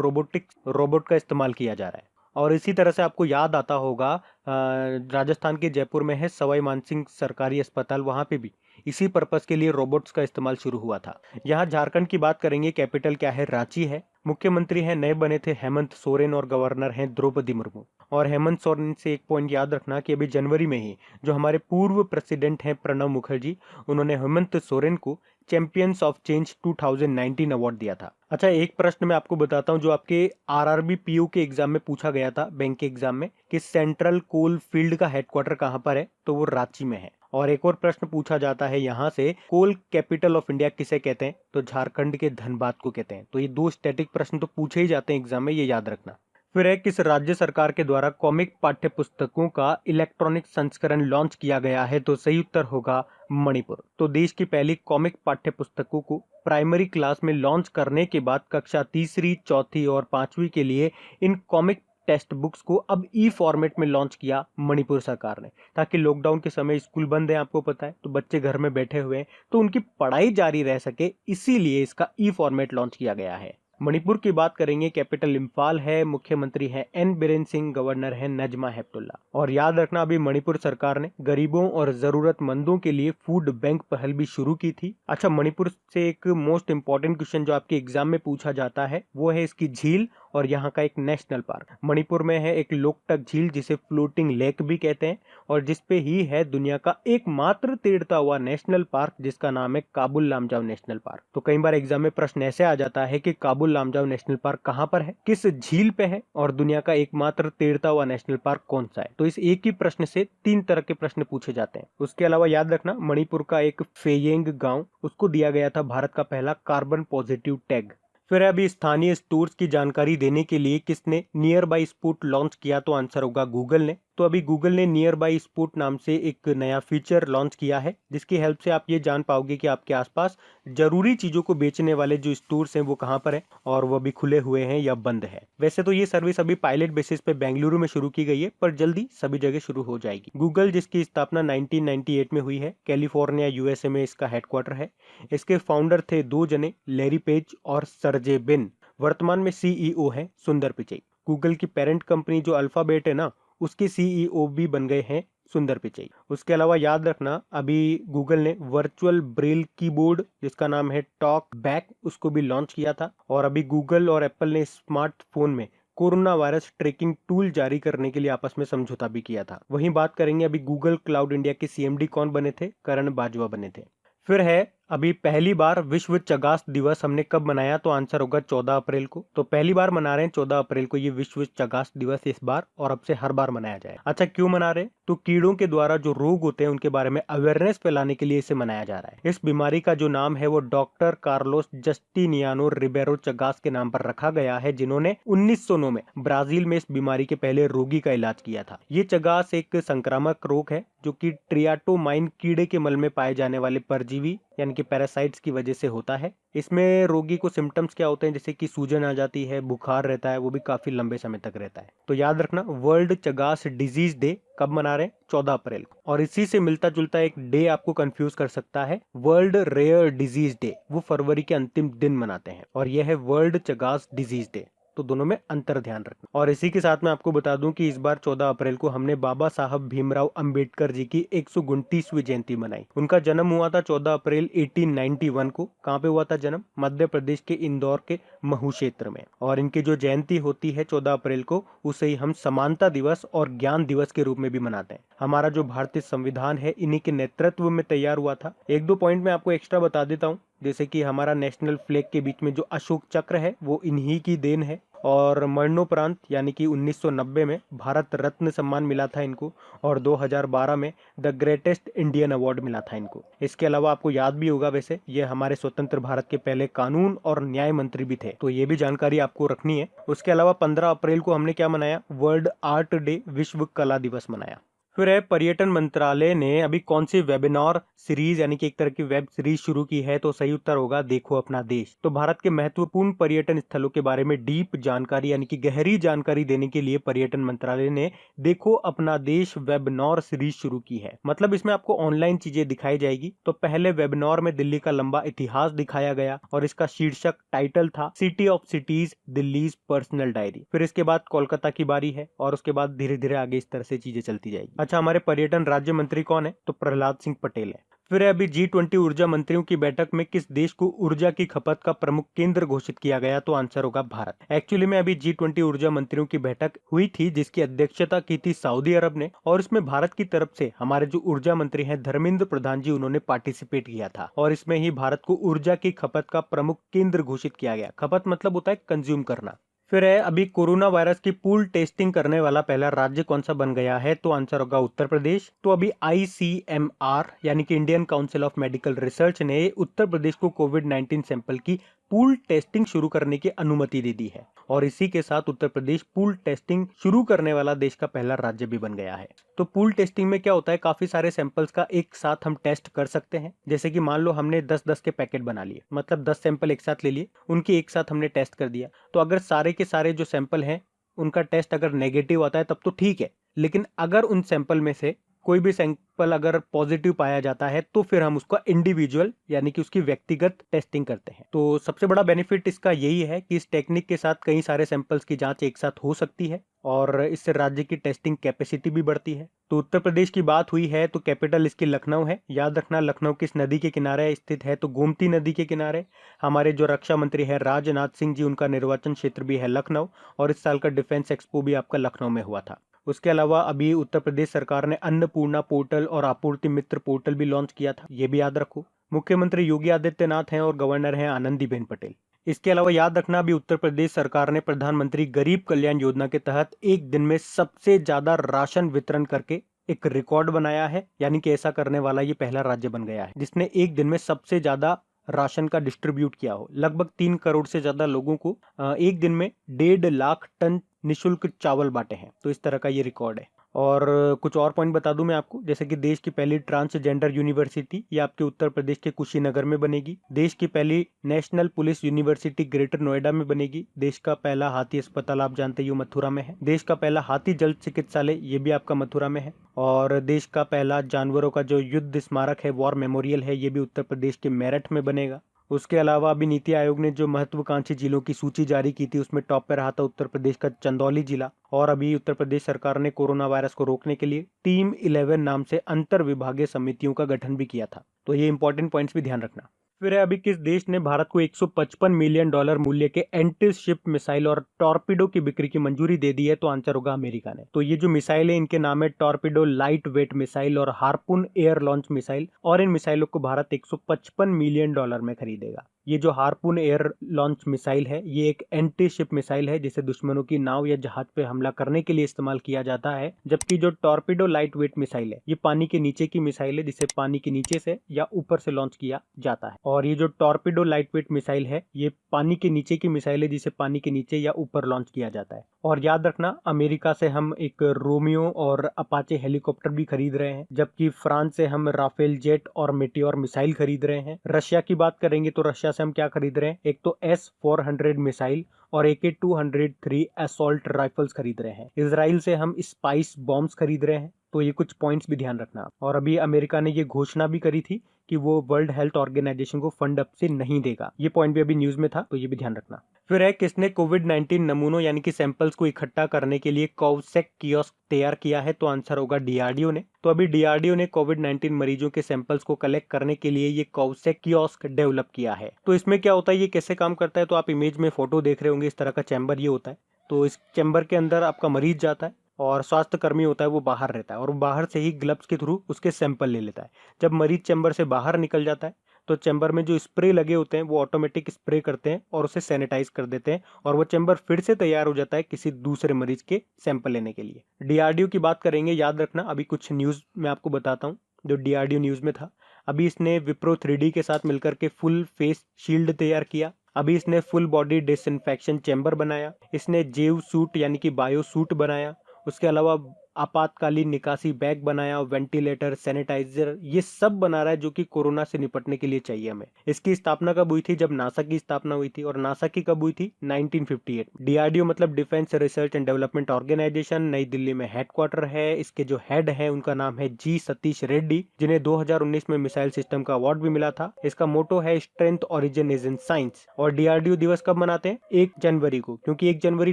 Speaker 1: रोबोट का इस्तेमाल किया जा रहा है। और इसी तरह से आपको याद आता होगा राजस्थान के जयपुर में है सवाई मानसिंह सरकारी अस्पताल, वहां पे भी इसी पर्पस के लिए रोबोट्स का इस्तेमाल शुरू हुआ था। यहाँ झारखंड की बात करेंगे, कैपिटल क्या है? रांची है। मुख्यमंत्री हैं नए बने थे हेमंत सोरेन और गवर्नर हैं द्रौपदी मुर्मू। और हेमंत सोरेन से एक पॉइंट याद रखना कि अभी जनवरी में ही जो हमारे पूर्व प्रेसिडेंट हैं प्रणब मुखर्जी, उन्होंने हेमंत सोरेन को चैंपियंस ऑफ चेंज 2019 अवार्ड दिया था। अच्छा, एक प्रश्न मैं आपको बताता हूं जो आपके RRB PO के एग्जाम में पूछा गया था, बैंक के एग्जाम में, कि सेंट्रल कोल फील्ड का हेडक्वार्टर कहां पर है? तो वो रांची में है। और एक और प्रश्न पूछा जाता है यहाँ से, कोल कैपिटल ऑफ इंडिया किसे कहते हैं? तो झारखंड के धनबाद को कहते हैं। तो ये 2 स्टैटिक प्रश्न तो पूछे ही जाते हैं एग्जाम में, ये याद रखना। फिर है किस राज्य सरकार के द्वारा कॉमिक पाठ्य पुस्तकों का इलेक्ट्रॉनिक संस्करण लॉन्च किया गया है? तो सही उत्तर होगा मणिपुर। तो देश की पहली कॉमिक पाठ्य पुस्तकों को प्राइमरी क्लास में लॉन्च करने के बाद कक्षा 3री, 4थी और 5वीं के लिए इन कॉमिक टेक्स्ट बुक्स को अब फॉर्मेट में लॉन्च किया मणिपुर सरकार ने, ताकि लॉकडाउन के समय स्कूल बंद है, आपको पता है, तो बच्चे घर में बैठे हुए हैं तो उनकी पढ़ाई जारी रह सके, इसीलिए इसका फॉर्मेट लॉन्च किया गया है। मणिपुर की बात करेंगे, कैपिटल इम्फाल है, मुख्यमंत्री है N बिरेन सिंह, गवर्नर है नजमा हेपतुल्ला। और याद रखना अभी मणिपुर सरकार ने गरीबों और जरूरतमंदों के लिए फूड बैंक पहल भी शुरू की थी। अच्छा, मणिपुर से एक मोस्ट इंपॉर्टेंट क्वेश्चन जो आपके एग्जाम में पूछा जाता है वो है इसकी झील और यहाँ का एक नेशनल पार्क। मणिपुर में है एक लोकटक झील जिसे फ्लोटिंग लेक भी कहते हैं, और जिसपे ही है दुनिया का एकमात्र तैरता हुआ नेशनल पार्क जिसका नाम है काबुल लामजाओ नेशनल पार्क। तो कई बार एग्जाम में प्रश्न ऐसे आ जाता है कि काबुल लामजाओ नेशनल पार्क कहाँ पर है, किस झील पे है, और दुनिया का एकमात्र तैरता हुआ नेशनल पार्क कौन सा है? तो इस एक ही प्रश्न से 3 तरह के प्रश्न पूछे जाते हैं। उसके अलावा याद रखना मणिपुर का एक फेयेंग गांव, उसको दिया गया था भारत का पहला कार्बन पॉजिटिव टैग। फिर अभी स्थानीय स्टोर्स की जानकारी देने के लिए किसने नियर बाई स्पॉट लॉन्च किया, तो आंसर होगा गूगल ने। तो अभी गूगल ने नियर बाई स्पॉट नाम से एक नया फीचर लॉन्च किया है, जिसकी हेल्प से आप ये जान पाओगे कि आपके आसपास जरूरी चीजों को बेचने वाले जो स्टोर्स हैं वो कहाँ पर है और वो भी खुले हुए हैं या बंद है। वैसे तो ये सर्विस अभी पायलट बेसिस पे बेंगलुरु में शुरू की गई है, पर जल्दी सभी जगह शुरू हो जाएगी। गूगल, जिसकी स्थापना 1998 में हुई है, कैलिफोर्निया यूएसए में इसका हेडक्वार्टर है। इसके फाउंडर थे दो जने, लैरी पेज और सर्जे बिन। वर्तमान में सीईओ है सुंदर पिचई। गूगल की पेरेंट कंपनी जो अल्फाबेट है ना, उसके सीईओ भी बन गए हैं सुंदर पिचई। उसके अलावा याद रखना, अभी गूगल ने वर्चुअल ब्रेल कीबोर्ड जिसका नाम है टॉक बैक, उसको भी लॉन्च किया था। और अभी गूगल और एप्पल ने स्मार्टफोन में कोरोना वायरस ट्रैकिंग टूल जारी करने के लिए आपस में समझौता भी किया था। वहीं बात करेंगे अभी गूगल क्लाउड इंडिया के सीएमडी कौन बने थे, करण बाजवा बने थे। फिर है अभी पहली बार विश्व चगास दिवस हमने कब मनाया, तो आंसर होगा 14 अप्रैल को। तो पहली बार मना रहे हैं 14 अप्रैल को ये विश्व चगास दिवस इस बार, और अब से हर बार मनाया जाए। अच्छा, क्यों मना रहे हैं? तो कीड़ों के द्वारा जो रोग होते हैं उनके बारे में अवेयरनेस फैलाने के लिए इसे मनाया जा रहा है। इस बीमारी का जो नाम है वो डॉक्टर कार्लोस जस्टिनियानो रिबेरो चगास के नाम पर रखा गया है, जिन्होंने 1909 में ब्राजील में इस बीमारी के पहले रोगी का इलाज किया था। ये चगास एक संक्रामक रोग है जो कि ट्रियाटोमाइन कीड़े के मल में पाए जाने वाले परजीवी यानी कि पैरासाइट्स की वजह से होता है। इसमें रोगी को सिम्टम्स क्या होते हैं, जैसे कि सूजन आ जाती है, बुखार रहता है, वो भी काफी लंबे समय तक रहता है। तो याद रखना, वर्ल्ड चगास डिजीज डे कब मना रहे हैं? 14 अप्रैल को। और इसी से मिलता जुलता एक डे आपको कंफ्यूज कर सकता है, वर्ल्ड रेयर डिजीज डे, वो फरवरी के अंतिम दिन मनाते हैं, और यह है वर्ल्ड चगास डिजीज डे। तो दोनों में अंतर ध्यान रखना। और इसी के साथ मैं आपको बता दूं कि इस बार 14 अप्रैल को हमने बाबा साहब भीमराव अंबेडकर जी की 129वीं जयंती मनाई। उनका जन्म हुआ था 14 अप्रैल 1891 को। कहाँ पे हुआ था जन्म? मध्य प्रदेश के इंदौर के महू क्षेत्र में। और इनकी जो जयंती होती है 14 अप्रैल को, उसे ही हम समानता दिवस और ज्ञान दिवस के रूप में भी मनाते हैं। हमारा जो भारतीय संविधान है इन्हीं के नेतृत्व में तैयार हुआ था। एक दो पॉइंट मैं आपको एक्स्ट्रा बता देता हूँ, जैसे कि हमारा नेशनल फ्लैग के बीच में जो अशोक चक्र है वो इन्हीं की देन है। और मरणोपरांत यानी कि 1990 में भारत रत्न सम्मान मिला था इनको, और 2012 में द ग्रेटेस्ट इंडियन अवार्ड मिला था इनको। इसके अलावा आपको याद भी होगा, वैसे ये हमारे स्वतंत्र भारत के पहले कानून और न्याय मंत्री भी थे, तो ये भी जानकारी आपको रखनी है। उसके अलावा 15 अप्रैल को हमने क्या मनाया? वर्ल्ड आर्ट डे, विश्व कला दिवस मनाया। फिर है पर्यटन मंत्रालय ने अभी कौन सी वेबिनार सीरीज यानी कि एक तरह की वेब सीरीज शुरू की है, तो सही उत्तर होगा देखो अपना देश। तो भारत के महत्वपूर्ण पर्यटन स्थलों के बारे में डीप जानकारी यानी कि गहरी जानकारी देने के लिए पर्यटन मंत्रालय ने देखो अपना देश वेबिनार सीरीज शुरू की है। मतलब इसमें आपको ऑनलाइन चीजें दिखाई जाएगी। तो पहले वेबिनार में दिल्ली का लंबा इतिहास दिखाया गया और इसका शीर्षक टाइटल था city of cities, Delhi's personal diary. फिर इसके बाद कोलकाता की बारी है, और उसके बाद धीरे धीरे आगे इस तरह से चीजें चलती जाएगी। अच्छा, हमारे पर्यटन राज्य मंत्री कौन है? तो प्रहलाद सिंह पटेल है। फिर अभी G20 ऊर्जा मंत्रियों की बैठक में किस देश को ऊर्जा की खपत का प्रमुख केंद्र घोषित किया गया? तो आंसर होगा भारत। एक्चुअली में अभी G20 ऊर्जा मंत्रियों की बैठक हुई थी जिसकी अध्यक्षता की थी सऊदी अरब ने, और इसमें भारत की तरफ से हमारे जो ऊर्जा मंत्री हैं धर्मेंद्र प्रधान जी, उन्होंने पार्टिसिपेट किया था, और इसमें ही भारत को ऊर्जा की खपत का प्रमुख केंद्र घोषित किया गया। खपत मतलब होता है कंज्यूम करना। फिर है अभी कोरोना वायरस की पूल टेस्टिंग करने वाला पहला राज्य कौन सा बन गया है? तो आंसर होगा उत्तर प्रदेश। तो अभी ICMR यानी कि Indian council of medical research ने उत्तर प्रदेश को कोविड-19 सैंपल की पूल टेस्टिंग शुरू करने की अनुमति दे दी है, और इसी के साथ उत्तर प्रदेश पूल टेस्टिंग शुरू करने वाला देश का पहला राज्य भी बन गया है। तो पूल टेस्टिंग में क्या होता है, काफी सारे सैंपल्स का एक साथ हम टेस्ट कर सकते हैं। जैसे कि मान लो हमने 10-10 के पैकेट बना लिए, मतलब 10 सैंपल एक साथ ले लिए, उनकी एक साथ हमने टेस्ट कर दिया। तो अगर सारे के सारे जो सैंपल हैं उनका टेस्ट अगर नेगेटिव आता है तब तो ठीक है, लेकिन अगर उन सैंपल में से कोई भी सैंपल अगर पॉजिटिव पाया जाता है तो फिर हम उसका इंडिविजुअल यानी कि उसकी व्यक्तिगत टेस्टिंग करते हैं। तो सबसे बड़ा बेनिफिट इसका यही है कि इस टेक्निक के साथ कई सारे सैंपल्स की जांच एक साथ हो सकती है, और इससे राज्य की टेस्टिंग कैपेसिटी भी बढ़ती है। तो उत्तर प्रदेश की बात हुई है तो कैपिटल इसकी लखनऊ है। याद रखना, लखनऊ किस नदी के किनारे स्थित है? तो गोमती नदी के किनारे। हमारे जो रक्षा मंत्री है राजनाथ सिंह जी, उनका निर्वाचन क्षेत्र भी है लखनऊ, और इस साल का डिफेंस एक्सपो भी आपका लखनऊ में हुआ था। उसके अलावा अभी उत्तर प्रदेश सरकार ने अन्नपूर्णा पोर्टल और आपूर्ति मित्र पोर्टल भी लॉन्च किया था, ये भी याद रखो। मुख्यमंत्री योगी आदित्यनाथ हैं और गवर्नर हैं आनंदीबेन पटेल। इसके अलावा याद रखना, अभी उत्तर प्रदेश सरकार ने प्रधानमंत्री गरीब कल्याण योजना के तहत एक दिन में सबसे ज्यादा राशन वितरण करके एक रिकॉर्ड बनाया है, यानी कि ऐसा करने वाला ये पहला राज्य बन गया है जिसने एक दिन में सबसे ज्यादा राशन का डिस्ट्रीब्यूट किया हो। लगभग 3 करोड़ से ज़्यादा लोगों को एक दिन में 1.5 लाख टन निःशुल्क चावल बांटे हैं। तो इस तरह का ये रिकॉर्ड है। और कुछ और पॉइंट बता दूं मैं आपको, जैसे कि देश की पहली ट्रांसजेंडर यूनिवर्सिटी ये आपके उत्तर प्रदेश के कुशीनगर में बनेगी। देश की पहली national police university greater Noida में बनेगी। देश का पहला हाथी अस्पताल आप जानते ही हो मथुरा में है। देश का पहला हाथी जल चिकित्सालय ये भी आपका मथुरा में है। और देश का पहला जानवरों का जो युद्ध स्मारक है, वॉर मेमोरियल है, ये भी उत्तर प्रदेश के मेरठ में बनेगा। उसके अलावा अभी नीति आयोग ने जो महत्वाकांक्षी जिलों की सूची जारी की थी, उसमें टॉप पे रहा था उत्तर प्रदेश का चंदौली जिला। और अभी उत्तर प्रदेश सरकार ने कोरोना वायरस को रोकने के लिए टीम 11 नाम से अंतर विभागीय समितियों का गठन भी किया था। तो ये इंपॉर्टेंट पॉइंट्स भी ध्यान रखना। फिर है, अभी किस देश ने भारत को $155 मिलियन मूल्य के एंटी शिप मिसाइल और टॉर्पीडो की बिक्री की मंजूरी दे दी है? तो आंसर होगा अमेरिका ने। तो ये जो मिसाइल है, इनके नाम है टॉर्पीडो लाइट वेट मिसाइल और हार्पून एयर लॉन्च मिसाइल। और इन मिसाइलों को भारत $155 मिलियन में खरीदेगा। ये जो हार्पून एयर लॉन्च मिसाइल है, ये एक एंटी शिप मिसाइल है जिसे दुश्मनों की नाव या जहाज पे हमला करने के लिए इस्तेमाल किया जाता है। जबकि जो टॉर्पीडो लाइट वेट मिसाइल है, ये पानी के नीचे की मिसाइल है जिसे पानी के नीचे से या ऊपर से लॉन्च किया जाता है। और ये जो टॉर्पीडो लाइट वेट मिसाइल है, ये पानी के नीचे की मिसाइल है जिसे पानी के नीचे या ऊपर लॉन्च किया जाता है। और याद रखना, अमेरिका से हम एक रोमियो और अपाचे हेलीकॉप्टर भी खरीद रहे हैं, जबकि फ्रांस से हम राफेल जेट और मेटियोर मिसाइल खरीद रहे हैं। रशिया की बात करेंगे तो रशिया से हम क्या खरीद रहे हैं? एक तो S-400 मिसाइल और AK-203 असॉल्ट राइफल्स खरीद रहे हैं। इजराइल से हम स्पाइस बॉम्ब्स खरीद रहे हैं। तो ये कुछ पॉइंट्स भी ध्यान रखना। और अभी अमेरिका ने ये घोषणा भी करी थी कि वो वर्ल्ड हेल्थ ऑर्गेनाइजेशन को फंड अब से नहीं देगा। ये पॉइंट भी अभी न्यूज में था, तो ये भी ध्यान रखना। फिर है, किसने कोविड-19 नमूनों यानी कि सैंपल्स को इकट्ठा करने के लिए कोवसैक कियोस्क तैयार किया है? तो आंसर होगा DRDO ने। तो अभी DRDO ने कोविड-19 मरीजों के सैंपल्स को कलेक्ट करने के लिए ये कोवसैक कियोस्क डेवलप किया है। तो इसमें क्या होता है, ये कैसे काम करता है? तो आप इमेज में फोटो देख रहे होंगे, इस तरह का चैम्बर ये होता है। तो इस चैम्बर के अंदर आपका मरीज जाता है और स्वास्थ्य कर्मी होता है वो बाहर रहता है, और वो बाहर से ही ग्लव्स के थ्रू उसके सैंपल ले लेता है। जब मरीज चैम्बर से बाहर निकल जाता है तो चैम्बर में जो स्प्रे लगे होते हैं वो ऑटोमेटिक स्प्रे करते हैं और उसे सैनिटाइज कर देते हैं, और वो चैम्बर फिर से तैयार हो जाता है किसी दूसरे मरीज के सैंपल लेने के लिए। DRDO की बात करेंगे, याद रखना। अभी कुछ न्यूज मैं आपको बताता हूँ जो DRDO न्यूज में था। अभी इसने विप्रो 3D के साथ मिलकर के फुल फेस शील्ड तैयार किया। अभी इसने फुल बॉडी डिसइंफेक्शन चैम्बर बनाया। इसने जेव सूट यानी कि बायो सूट बनाया। उसके अलावा आपातकालीन निकासी बैग बनाया, वेंटिलेटर, सैनिटाइजर, ये सब बना रहा है जो कि कोरोना से निपटने के लिए चाहिए हमें। इसकी स्थापना कब हुई थी? जब नासा की स्थापना हुई थी। और नासा की कब हुई थी? 1958। DRDO मतलब defence research and development organisation, New Delhi में हेडक्वार्टर है। इसके जो हेड है उनका नाम है G सतीश रेड्डी, जिन्हें 2019 में मिसाइल सिस्टम का अवार्ड भी मिला था। इसका मोटो है strength origin is in science. और DRDO दिवस कब मनाते हैं? 1 जनवरी को, क्योंकि 1 जनवरी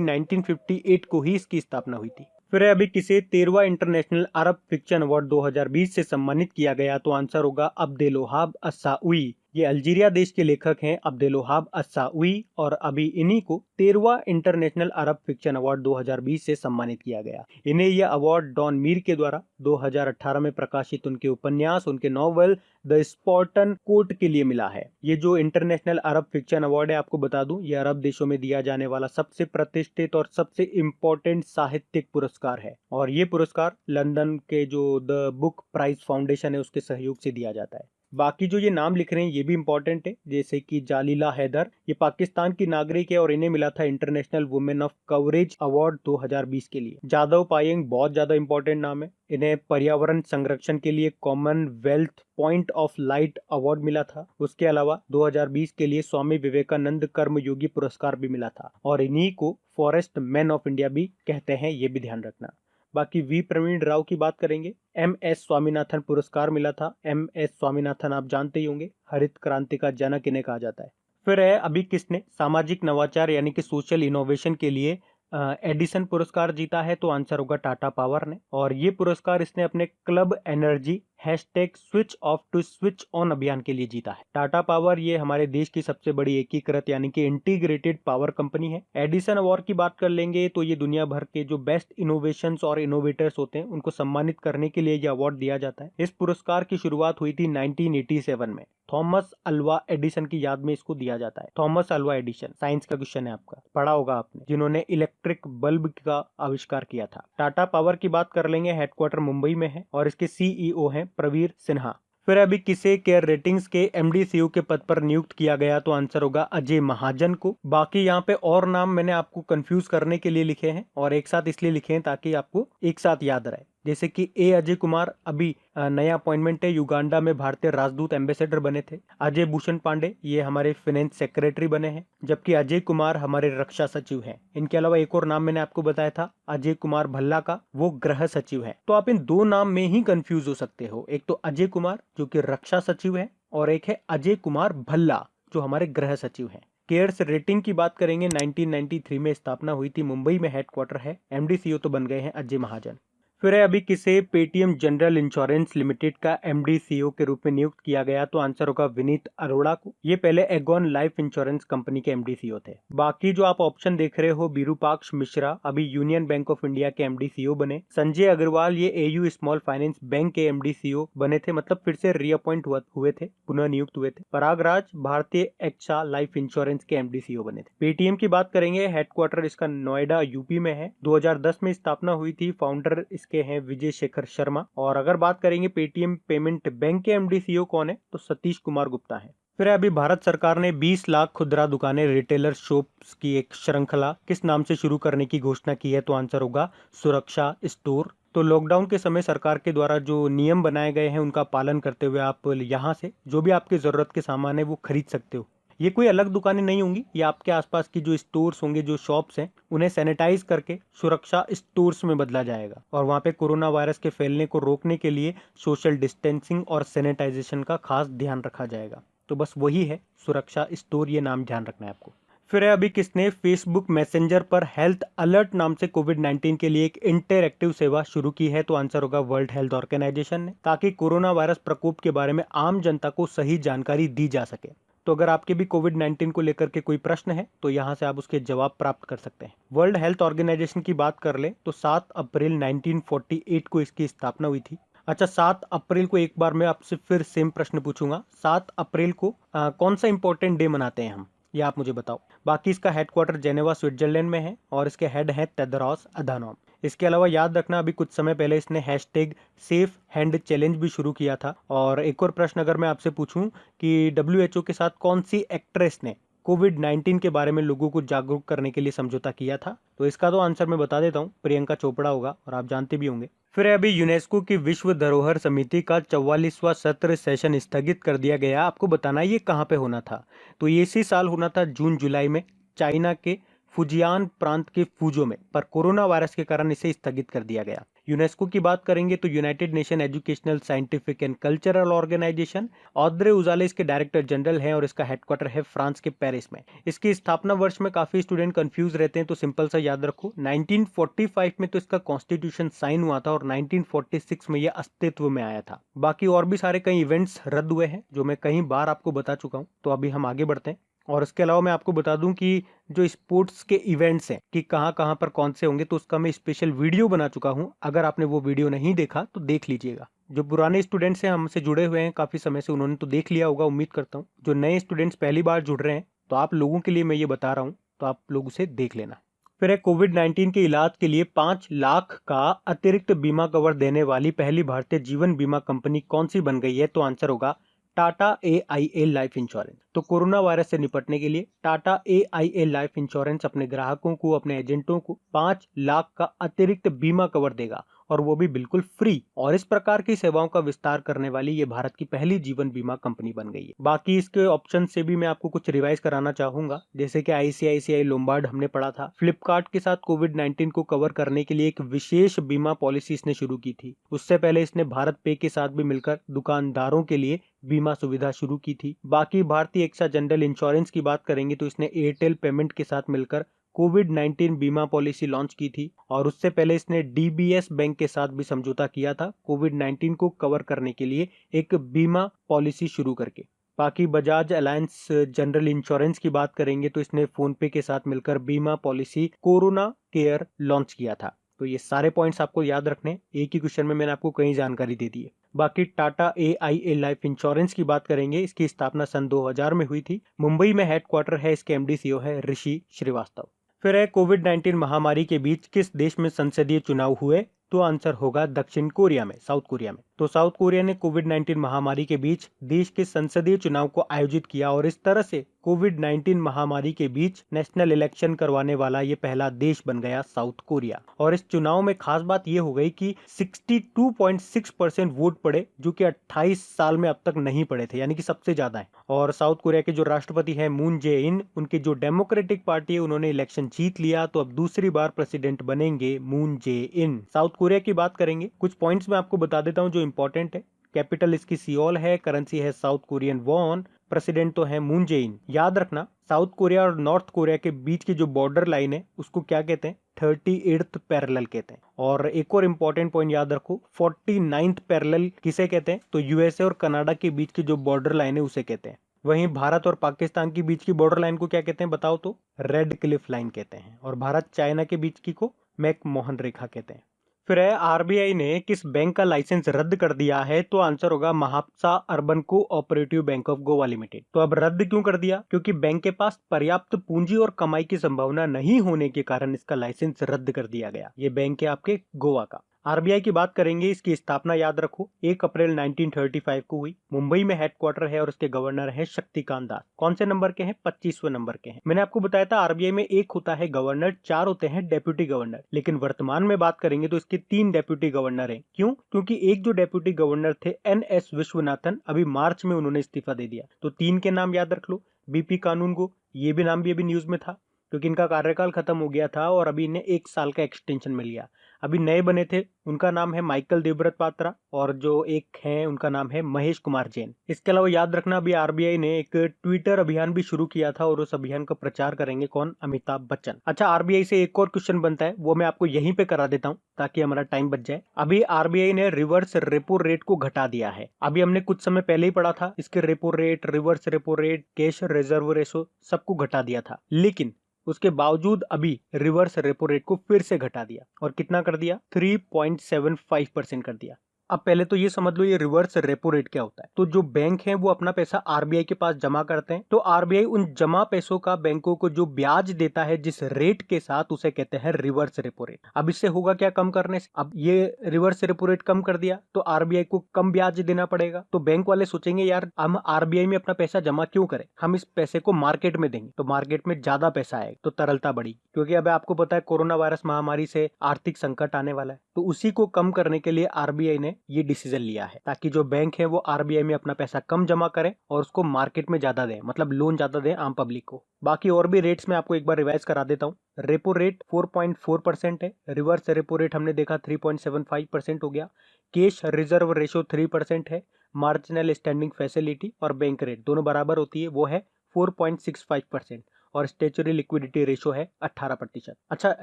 Speaker 1: 1958 को ही इसकी स्थापना हुई थी। फिर है, अभी किसे 13वां इंटरनेशनल अरब फिक्शन अवार्ड 2020 से सम्मानित किया गया? तो आंसर होगा अब्देलवहाब अस्साउई। ये अल्जीरिया देश के लेखक हैं अब्देलवहाब अस्साउई, और अभी इन्हीं को 13वां इंटरनेशनल अरब फिक्शन अवार्ड 2020 से सम्मानित किया गया। इन्हें यह अवार्ड डॉन मीर के द्वारा 2018 में प्रकाशित उनके उपन्यास, उनके नॉवल द स्पार्टन कोड के लिए मिला है। ये जो इंटरनेशनल अरब फिक्शन अवार्ड है, आपको बता दूं, ये अरब देशों में दिया जाने वाला सबसे प्रतिष्ठित और सबसे इम्पोर्टेंट साहित्यिक पुरस्कार है। और ये पुरस्कार लंदन के जो द बुक प्राइज फाउंडेशन है उसके सहयोग से दिया जाता है। बाकी जो ये नाम लिख रहे हैं ये भी इंपॉर्टेंट है, जैसे कि जालीला हैदर, ये पाकिस्तान की नागरिक है और इन्हें मिला था international women of coverage award 2020 के लिए। जादव पायेंग बहुत ज्यादा इंपॉर्टेंट नाम है, इन्हें पर्यावरण संरक्षण के लिए Commonwealth point of light award मिला था। उसके अलावा 2020 के लिए स्वामी विवेकानंद कर्मयोगी पुरस्कार भी मिला था, और इन्हीं को फॉरेस्ट मैन ऑफ इंडिया भी कहते हैं, ये भी ध्यान रखना। बाकी वी प्रवीण राव की बात करेंगे, MS स्वामीनाथन पुरस्कार मिला था। MS स्वामीनाथन आप जानते ही होंगे, हरित क्रांति का जनक इन्हें कहा जाता है। फिर है, अभी किसने सामाजिक नवाचार यानी कि सोशल इनोवेशन के लिए एडिसन पुरस्कार जीता है? तो आंसर होगा टाटा पावर ने। और ये पुरस्कार इसने अपने club energy #switch off to switch on अभियान के लिए जीता है। टाटा पावर ये हमारे देश की सबसे बड़ी एकीकृत यानी कि इंटीग्रेटेड पावर कंपनी है। एडिसन अवार्ड की बात कर लेंगे तो ये दुनिया भर के जो बेस्ट इनोवेशंस और इनोवेटर्स होते हैं उनको सम्मानित करने के लिए ये अवार्ड दिया जाता है। इस पुरस्कार की शुरुआत हुई थी 1987 में। थॉमस अल्वा एडिसन की याद में इसको दिया जाता है। थॉमस अल्वा एडिसन, साइंस का क्वेश्चन है आपका, पढ़ा होगा आपने, जिन्होंने इलेक्ट्रिक बल्ब का आविष्कार किया था। टाटा पावर की बात कर लेंगे, हेडक्वार्टर मुंबई में है और इसके CEO हैं प्रवीर सिन्हा। फिर अभी किसे केयर रेटिंग्स के एमडी सीईओ के पद पर नियुक्त किया गया, तो आंसर होगा अजय महाजन को। बाकी यहाँ पे और नाम मैंने आपको कंफ्यूज करने के लिए लिखे हैं और एक साथ इसलिए लिखे हैं ताकि आपको एक साथ याद रहे। जैसे कि ए अजय कुमार अभी नया अपॉइंटमेंट है, युगांडा में भारतीय राजदूत एम्बेसडर बने थे। अजय भूषण पांडे ये हमारे फाइनेंस सेक्रेटरी बने हैं, जबकि अजय कुमार हमारे रक्षा सचिव हैं। इनके अलावा एक और नाम मैंने आपको बताया था अजय कुमार भल्ला का, वो गृह सचिव है। तो आप इन दो नाम में ही कंफ्यूज हो सकते हो, एक तो अजय कुमार जो कि रक्षा सचिव है और एक है अजय कुमार भल्ला जो हमारे गृह सचिव हैं। केयर्स रेटिंग की बात करेंगे, 1993 में स्थापना हुई थी, मुंबई में हेडक्वार्टर है। एमडी सीईओ तो बन गए हैं अजय महाजन। फिर है अभी किसे पेटीएम जनरल इंश्योरेंस लिमिटेड का एमडी सीईओ के रूप में नियुक्त किया गया, तो आंसर होगा विनीत अरोड़ा को। ये पहले एगॉन लाइफ इंश्योरेंस कंपनी के एमडी सीईओ थे। बाकी जो आप ऑप्शन देख रहे हो, विरूपाक्ष मिश्रा अभी यूनियन बैंक ऑफ इंडिया के एमडी सीईओ बने। संजय अग्रवाल ये एयू स्मॉल फाइनेंस बैंक के एमडी सीईओ बने थे, मतलब फिर से रीअपॉइंट हुए थे, पुनः नियुक्त हुए थे। परागराज भारतीय एक्सा लाइफ इंश्योरेंस के एमडी सीईओ बने थे। पेटीएम की बात करेंगे, हेडक्वार्टर इसका नोएडा यूपी में है। 2010 में स्थापना हुई थी। फाउंडर इसके हैं विजय शेखर शर्मा। और अगर बात करेंगे पेटीएम पेमेंट बैंक के एमडी सीईओ कौन है, तो सतीश कुमार गुप्ता है। फिर अभी भारत सरकार ने 20 लाख खुदरा दुकानें रिटेलर शॉप्स की एक श्रृंखला किस नाम से शुरू करने की घोषणा की है, तो आंसर होगा सुरक्षा स्टोर। तो लॉकडाउन के समय सरकार के द्वारा जो नियम बनाए गए हैं उनका पालन करते हुए आप यहाँ से जो भी आपकी जरूरत के सामान है वो खरीद सकते हो। ये कोई अलग दुकानें नहीं होंगी, ये आपके आसपास की जो स्टोर्स होंगे, जो शॉप्स हैं, उन्हें सैनिटाइज करके सुरक्षा स्टोर्स में बदला जाएगा। और वहाँ पे कोरोना वायरस के फैलने को रोकने के लिए सोशल डिस्टेंसिंग और सैनिटाइजेशन का खास ध्यान रखा जाएगा। तो बस वही है सुरक्षा स्टोर, ये नाम ध्यान रखना है आपको। फिर है अभी किसने फेसबुक मैसेंजर पर हेल्थ अलर्ट नाम से कोविड-19 के लिए एक इंटरएक्टिव सेवा शुरू की है, तो आंसर होगा वर्ल्ड हेल्थ ऑर्गेनाइजेशन ने, ताकि कोरोना वायरस प्रकोप के बारे में आम जनता को सही जानकारी दी जा सके। तो अगर आपके भी कोविड-19 को लेकर के कोई प्रश्न है तो यहाँ से आप उसके जवाब प्राप्त कर सकते हैं। वर्ल्ड हेल्थ ऑर्गेनाइजेशन की बात कर ले तो 7 अप्रैल 1948 को इसकी स्थापना हुई थी। अच्छा, 7 अप्रैल को एक बार मैं आपसे फिर सेम प्रश्न पूछूंगा, 7 अप्रैल को कौन सा इंपॉर्टेंट डे मनाते हैं हम, ये आप मुझे बताओ। बाकी इसका हेडक्वार्टर जेनेवा स्विट्जरलैंड में है और इसके हेड है टेड्रोस अधानोम। इसके अलावा याद रखना अभी कुछ समय पहले इसने हैशटैग सेफ हैंड चैलेंज भी शुरू किया था। और एक और प्रश्न अगर मैं आपसे पूछूं कि WHO के साथ कौन सी एक्ट्रेस ने कोविड-19 के बारे में लोगों को जागरूक करने के लिए समझौता किया था, तो इसका तो आंसर मैं बता देता हूँ, प्रियंका चोपड़ा होगा और आप जानते भी होंगे। फिर अभी यूनेस्को की विश्व धरोहर समिति का 44वां सत्र सेशन स्थगित कर दिया गया। आपको बताना ये कहाँ पे होना था, तो ये इसी साल होना था जून जुलाई में चाइना के फुजियान प्रांत के फूजो में, पर कोरोना वायरस के कारण इसे स्थगित कर दिया गया। यूनेस्को की बात करेंगे तो United Nation Educational Scientific and Cultural Organization, Audrey Azoulay इसके डायरेक्टर जनरल हैं और इसका हेडक्वार्टर है फ्रांस के पेरिस में। इसकी स्थापना वर्ष में काफी स्टूडेंट कंफ्यूज रहते हैं, तो सिंपल सा याद रखो, 1945 में तो इसका कॉन्स्टिट्यूशन साइन हुआ था और 1946 में यह अस्तित्व में आया था। बाकी और भी सारे कई इवेंट्स रद्द हुए हैं जो मैं कई बार आपको बता चुका हूँ। तो अभी हम आगे बढ़ते हैं और इसके अलावा मैं आपको बता दूं कि जो स्पोर्ट्स के इवेंट्स हैं कि कहां कहां पर कौन से होंगे, तो उसका मैं स्पेशल वीडियो बना चुका हूं। अगर आपने वो वीडियो नहीं देखा तो देख लीजिएगा। जो पुराने स्टूडेंट्स हैं हमसे जुड़े हुए हैं काफी समय से, उन्होंने तो देख लिया होगा, उम्मीद करता हूँ। जो नए स्टूडेंट्स पहली बार जुड़ रहे हैं तो आप लोगों के लिए मैं ये बता रहा हूँ, तो आप लोग उसे देख लेना। फिर है कोविड-19 के इलाज के लिए 5 लाख का अतिरिक्त बीमा कवर देने वाली पहली भारतीय जीवन बीमा कंपनी कौन सी बन गई है, तो आंसर होगा टाटा AIA लाइफ इंश्योरेंस। तो कोरोना वायरस से निपटने के लिए टाटा AIA लाइफ इंश्योरेंस अपने ग्राहकों को, अपने एजेंटों को 5 लाख का अतिरिक्त बीमा कवर देगा और वो भी बिल्कुल फ्री। और इस प्रकार की सेवाओं का विस्तार करने वाली ये भारत की पहली जीवन बीमा कंपनी बन गई है। बाकी इसके ऑप्शन से भी मैं आपको कुछ रिवाइज कराना चाहूंगा, जैसे कि ICICI लोम्बार्ड हमने पढ़ा था। फ्लिपकार्ट के साथ कोविड-19 को कवर करने के लिए एक विशेष बीमा पॉलिसी इसने शुरू की थी। उससे पहले इसने भारत पे के साथ भी मिलकर दुकानदारों के लिए बीमा सुविधा शुरू की थी। बाकी भारतीय एक्सा जनरल इंश्योरेंस की बात करेंगे तो इसने एयरटेल पेमेंट के साथ मिलकर कोविड-19 बीमा पॉलिसी लॉन्च की थी और उससे पहले इसने DBS बैंक के साथ भी समझौता किया था कोविड-19 को कवर करने के लिए एक बीमा पॉलिसी शुरू करके। बाकी बजाज अलायंस जनरल इंश्योरेंस की बात करेंगे तो इसने फोन पे के साथ मिलकर बीमा पॉलिसी कोरोना केयर लॉन्च किया था। तो ये सारे पॉइंट्स आपको याद रखने, एक ही क्वेश्चन में मैंने आपको कई जानकारी दे दी है। बाकी टाटा AIA लाइफ इंश्योरेंस की बात करेंगे, इसकी स्थापना सन 2000 में हुई थी। मुंबई में हेडक्वार्टर है, इसके MD CEO है ऋषि श्रीवास्तव। फिर है कोविड-19 महामारी के बीच किस देश में संसदीय चुनाव हुए, तो आंसर होगा दक्षिण कोरिया में, साउथ कोरिया में। तो साउथ कोरिया ने कोविड-19 महामारी के बीच देश के संसदीय चुनाव को आयोजित किया और इस तरह से कोविड-19 महामारी के बीच नेशनल इलेक्शन करवाने वाला ये पहला देश बन गया साउथ कोरिया। और इस चुनाव में खास बात ये हो गई कि 62.6% वोट पड़े, जो कि 28 साल में अब तक नहीं पड़े थे, यानी कि सबसे ज्यादा है। और साउथ कोरिया के जो राष्ट्रपति है मून जे इन, उनकी जो डेमोक्रेटिक पार्टी है, उन्होंने इलेक्शन जीत लिया, तो अब दूसरी बार प्रेसिडेंट बनेंगे मून जे इन। साउथ कोरिया की बात करेंगे, कुछ पॉइंट्स मैं आपको बता देता हूं जो इंपॉर्टेंट है। कैपिटल इसकी सियोल है, करेंसी है साउथ कोरियन वॉन, प्रेसिडेंट तो है मून जे इन। याद रखना, साउथ कोरिया और नॉर्थ कोरिया के बीच की जो बॉर्डर लाइन है उसको क्या कहते हैं? 38th पैरेलल कहते हैं। और एक और इंपॉर्टेंट पॉइंट याद रखो, 49th पैरेलल किसे कहते हैं? तो यूएसए और कनाडा के बीच की जो बॉर्डर लाइन है उसे कहते हैं। वहीं भारत और पाकिस्तान के बीच की बॉर्डर लाइन को क्या कहते हैं बताओ? तो रेड क्लिफ लाइन कहते हैं। और भारत चाइना के बीच की को मैकमोहन रेखा कहते हैं। फिर है, आरबीआई ने किस बैंक का लाइसेंस रद्द कर दिया है? तो आंसर होगा Mhapsa urban cooperative bank of Goa limited. तो अब रद्द क्यों कर दिया? क्योंकि बैंक के पास पर्याप्त पूंजी और कमाई की संभावना नहीं होने के कारण इसका लाइसेंस रद्द कर दिया गया। ये बैंक है आपके गोवा का। आरबीआई की बात करेंगे, इसकी स्थापना याद रखो 1 अप्रैल 1935 को हुई। मुंबई में हेडक्वार्टर है और उसके गवर्नर है शक्तिकांत दास। कौन से नंबर के हैं? 25वें नंबर के हैं। मैंने आपको बताया था आरबीआई में एक होता है गवर्नर, 4 होते हैं डेप्यूटी गवर्नर, लेकिन वर्तमान में बात करेंगे तो इसके 3 डेप्यूटी गवर्नर हैं। क्यों? क्योंकि एक जो डेप्यूटी गवर्नर थे NS विश्वनाथन, अभी मार्च में उन्होंने इस्तीफा दे दिया। तो 3 के नाम याद रख लो। बीपी कानूनगो, ये भी नाम भी अभी न्यूज में था क्योंकि इनका कार्यकाल खत्म हो गया था और अभी इन्हें 1 साल का एक्सटेंशन मिल गया। अभी नए बने थे, उनका नाम है माइकल देवव्रत पात्रा, और जो एक है उनका नाम है महेश कुमार जैन। इसके अलावा याद रखना, अभी आरबीआई ने एक ट्विटर अभियान भी शुरू किया था और उस अभियान का प्रचार करेंगे कौन? अमिताभ बच्चन। अच्छा, आरबीआई से एक और क्वेश्चन बनता है, वो मैं आपको यहीं पे करा देता हूँ ताकि हमारा टाइम बच जाए। अभी आरबीआई ने रिवर्स रेपो रेट को घटा दिया है। अभी हमने कुछ समय पहले ही पढ़ा था, इसके repo rate, reverse repo rate, cash reserve ratio सबको घटा दिया था, लेकिन उसके बावजूद अभी रिवर्स रेपो रेट को फिर से घटा दिया। और कितना कर दिया? 3.75% कर दिया। अब पहले तो ये समझ लो ये रिवर्स रेपो रेट क्या होता है। तो जो बैंक है वो अपना पैसा आरबीआई के पास जमा करते हैं, तो आरबीआई उन जमा पैसों का बैंकों को जो ब्याज देता है जिस रेट के साथ, उसे कहते हैं रिवर्स रेपो रेट। अब इससे होगा क्या कम करने से? अब ये रिवर्स रेपो रेट कम कर दिया तो आरबीआई को कम ब्याज देना पड़ेगा। तो बैंक वाले सोचेंगे यार हम आरबीआई में अपना पैसा जमा क्यों करें, हम इस पैसे को मार्केट में देंगे, तो मार्केट में ज्यादा पैसा आएगा, तो तरलता बढ़ी। क्योंकि अब आपको पता है कोरोना वायरस महामारी से आर्थिक संकट आने वाला है, तो उसी को कम करने के लिए आरबीआई ने ये डिसीजन लिया है ताकि जो बैंक है वो आरबीआई में अपना पैसा कम जमा करें और उसको मार्केट में ज्यादा दें, मतलब लोन ज्यादा दें आम पब्लिक को। बाकी और भी रेट्स में आपको एक बार रिवाइज करा देता हूँ। रेपो रेट 4.4% है, रिवर्स रेपो रेट हमने देखा 3.75% हो गया, कैश रिजर्व रेशो 3% है, मार्जिनल स्टैंडिंग फैसिलिटी और बैंक रेट दोनों बराबर होती है, वो है 4.65%, और स्टेचुरी लिक्विडिटी रेशो है 18%। अच्छा,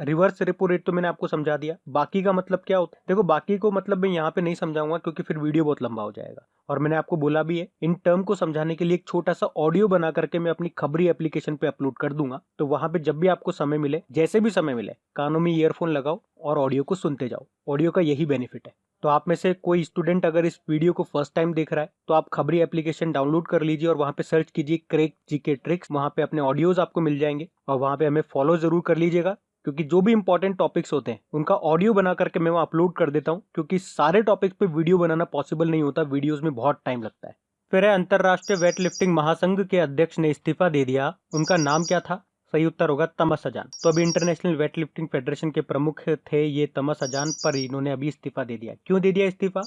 Speaker 1: रिवर्स रेपो रेट तो मैंने आपको समझा दिया, बाकी का मतलब क्या होता है? देखो, बाकी को मतलब मैं यहाँ पे नहीं समझाऊंगा क्योंकि फिर वीडियो बहुत लंबा हो जाएगा, और मैंने आपको बोला भी है इन टर्म को समझाने के लिए एक छोटा सा ऑडियो बना करके मैं अपनी खबरी एप्लीकेशन पे अपलोड कर दूंगा। तो वहां पे जब भी आपको समय मिले, जैसे भी समय मिले, कानों में ईयरफोन लगाओ और ऑडियो को सुनते जाओ। ऑडियो का यही बेनिफिट है। तो आप में से कोई स्टूडेंट अगर इस वीडियो को फर्स्ट टाइम देख रहा है तो आप खबरी एप्लीकेशन डाउनलोड कर लीजिए और वहां पे सर्च कीजिए क्रैक जीके ट्रिक्स, वहां पे अपने ऑडियोज आपको मिल जाएंगे, और वहां पे हमें फॉलो जरूर कर लीजिएगा क्योंकि जो भी इंपॉर्टेंट टॉपिक्स होते हैं उनका ऑडियो बना करके मैं वहां अपलोड कर देता हूं, क्योंकि सारे टॉपिक्स पे वीडियो बनाना पॉसिबल नहीं होता, वीडियोज में बहुत टाइम लगता है। फिर है, अंतरराष्ट्रीय वेट लिफ्टिंग महासंघ के अध्यक्ष ने इस्तीफा दे दिया, उनका नाम क्या था? सही उत्तर होगा तमस अजान। तो अभी इंटरनेशनल वेट लिफ्टिंग फेडरेशन के प्रमुख थे ये तमस अजान, पर इन्होंने अभी इस्तीफा दे दिया। क्यों दे दिया इस्तीफा?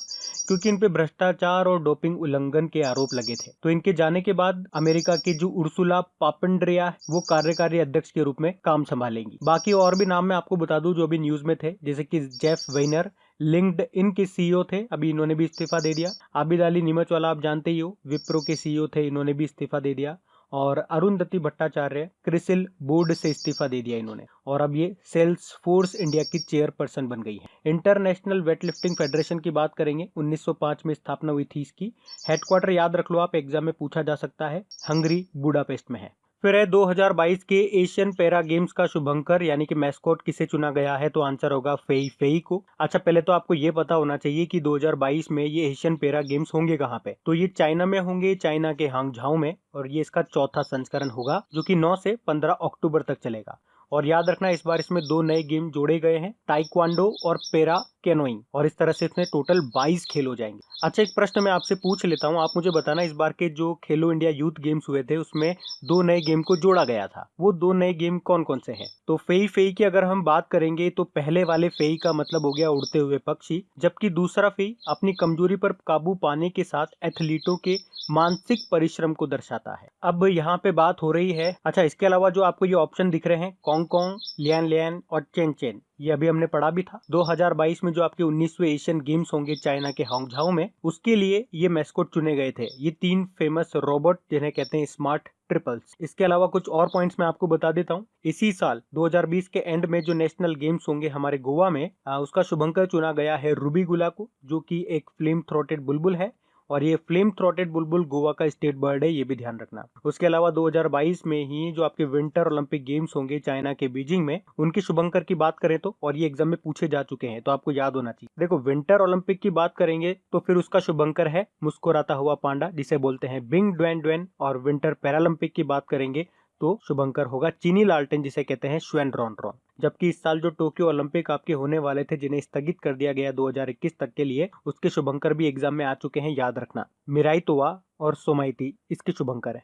Speaker 1: क्योंकि इन पे भ्रष्टाचार और डोपिंग उल्लंघन के आरोप लगे थे। तो इनके जाने के बाद अमेरिका की जो उर्सुला पापेंड्रिया वो कार्यकारी अध्यक्ष के रूप में काम संभालेंगी। बाकी और भी नाम मैं आपको बता दूं जो अभी न्यूज में थे, जैसे कि जेफ वेनर लिंक्डइन के सीईओ थे, अभी इन्होंने भी इस्तीफा दे दिया। आबिद अली नीमच वाला आप जानते ही हो, विप्रो के सीईओ थे, इन्होंने भी इस्तीफा दे दिया। और अरुंधति भट्टाचार्य क्रिसिल बोर्ड से इस्तीफा दे दिया इन्होंने, और अब ये सेल्सफोर्स इंडिया की चेयरपर्सन बन गई है। इंटरनेशनल वेटलिफ्टिंग फेडरेशन की बात करेंगे, 1905 में स्थापना हुई थी इसकी। हेडक्वार्टर याद रख लो आप, एग्जाम में पूछा जा सकता है, हंगरी बुडापेस्ट में है। फिर है 2022 के एशियन पैरा गेम्स का शुभंकर यानी कि मैस्कॉट किसे चुना गया है? तो आंसर होगा फेई फेई को। अच्छा, पहले तो आपको ये पता होना चाहिए कि 2022 में ये एशियन पैरा गेम्स होंगे कहाँ पे? तो ये चाइना में होंगे, चाइना के हांगझाओ में, और ये इसका चौथा संस्करण होगा जो कि 9 से 15 अक्टूबर तक चलेगा। और याद रखना इस बार इसमें 2 नए गेम जोड़े गए हैं, ताइक्वांडो और पैरा कैनोइंग, और इस तरह से इसमें टोटल 22 खेल हो जाएंगे। अच्छा, एक प्रश्न मैं आपसे पूछ लेता हूँ, आप मुझे बताना इस बार के जो खेलो इंडिया यूथ गेम्स हुए थे उसमें 2 नए गेम को जोड़ा गया था, वो 2 नए गेम कौन कौन से हैं? तो फेई फेई की अगर हम बात करेंगे तो पहले वाले फेई का मतलब हो गया उड़ते हुए पक्षी, जबकि दूसरा फेई अपनी कमजोरी पर काबू पाने के साथ एथलीटों के मानसिक परिश्रम को दर्शाता है। अब यहाँ पे बात हो रही है, अच्छा इसके अलावा जो आपको ये ऑप्शन दिख रहे हैं कॉन्ग कॉन्ग, लियान लियान और चेन चेन, ये अभी हमने पढ़ा भी था। 2022 में जो आपके 19वें एशियन गेम्स होंगे चाइना के हांगझाओ में, उसके लिए ये मैस्कोट चुने गए थे, ये 3 फेमस रोबोट जिन्हें कहते हैं स्मार्ट ट्रिपल्स। इसके अलावा कुछ और पॉइंट्स मैं आपको बता देता हूँ। इसी साल 2020 के एंड में जो नेशनल गेम्स होंगे हमारे गोवा में, उसका शुभंकर चुना गया है रूबी गुलाको, जो कि एक फ्लेम थ्रोटेड बुलबुल है, और ये फ्लेम थ्रोटेड बुलबुल गोवा का स्टेट बर्ड है, ये भी ध्यान रखना। उसके अलावा 2022 में ही जो आपके विंटर ओलंपिक गेम्स होंगे चाइना के बीजिंग में, उनके शुभंकर की बात करें तो, और ये एग्जाम में पूछे जा चुके हैं तो आपको याद होना चाहिए। देखो, विंटर ओलंपिक की बात करेंगे तो फिर उसका शुभंकर है मुस्कुराता हुआ पांडा, जिसे बोलते हैं बिंग ड्वेन ड्वेन, और विंटर पैरालंपिक की बात करेंगे तो शुभंकर होगा चीनी लालटेन, जिसे कहते हैं श्वेन रॉन रॉन। जबकि इस साल जो टोक्यो ओलंपिक आपके होने वाले थे जिन्हें स्थगित कर दिया गया 2021 तक के लिए, उसके शुभंकर भी एग्जाम में आ चुके हैं, याद रखना, मिराई तोवा और सोमाइती इसके शुभंकर है।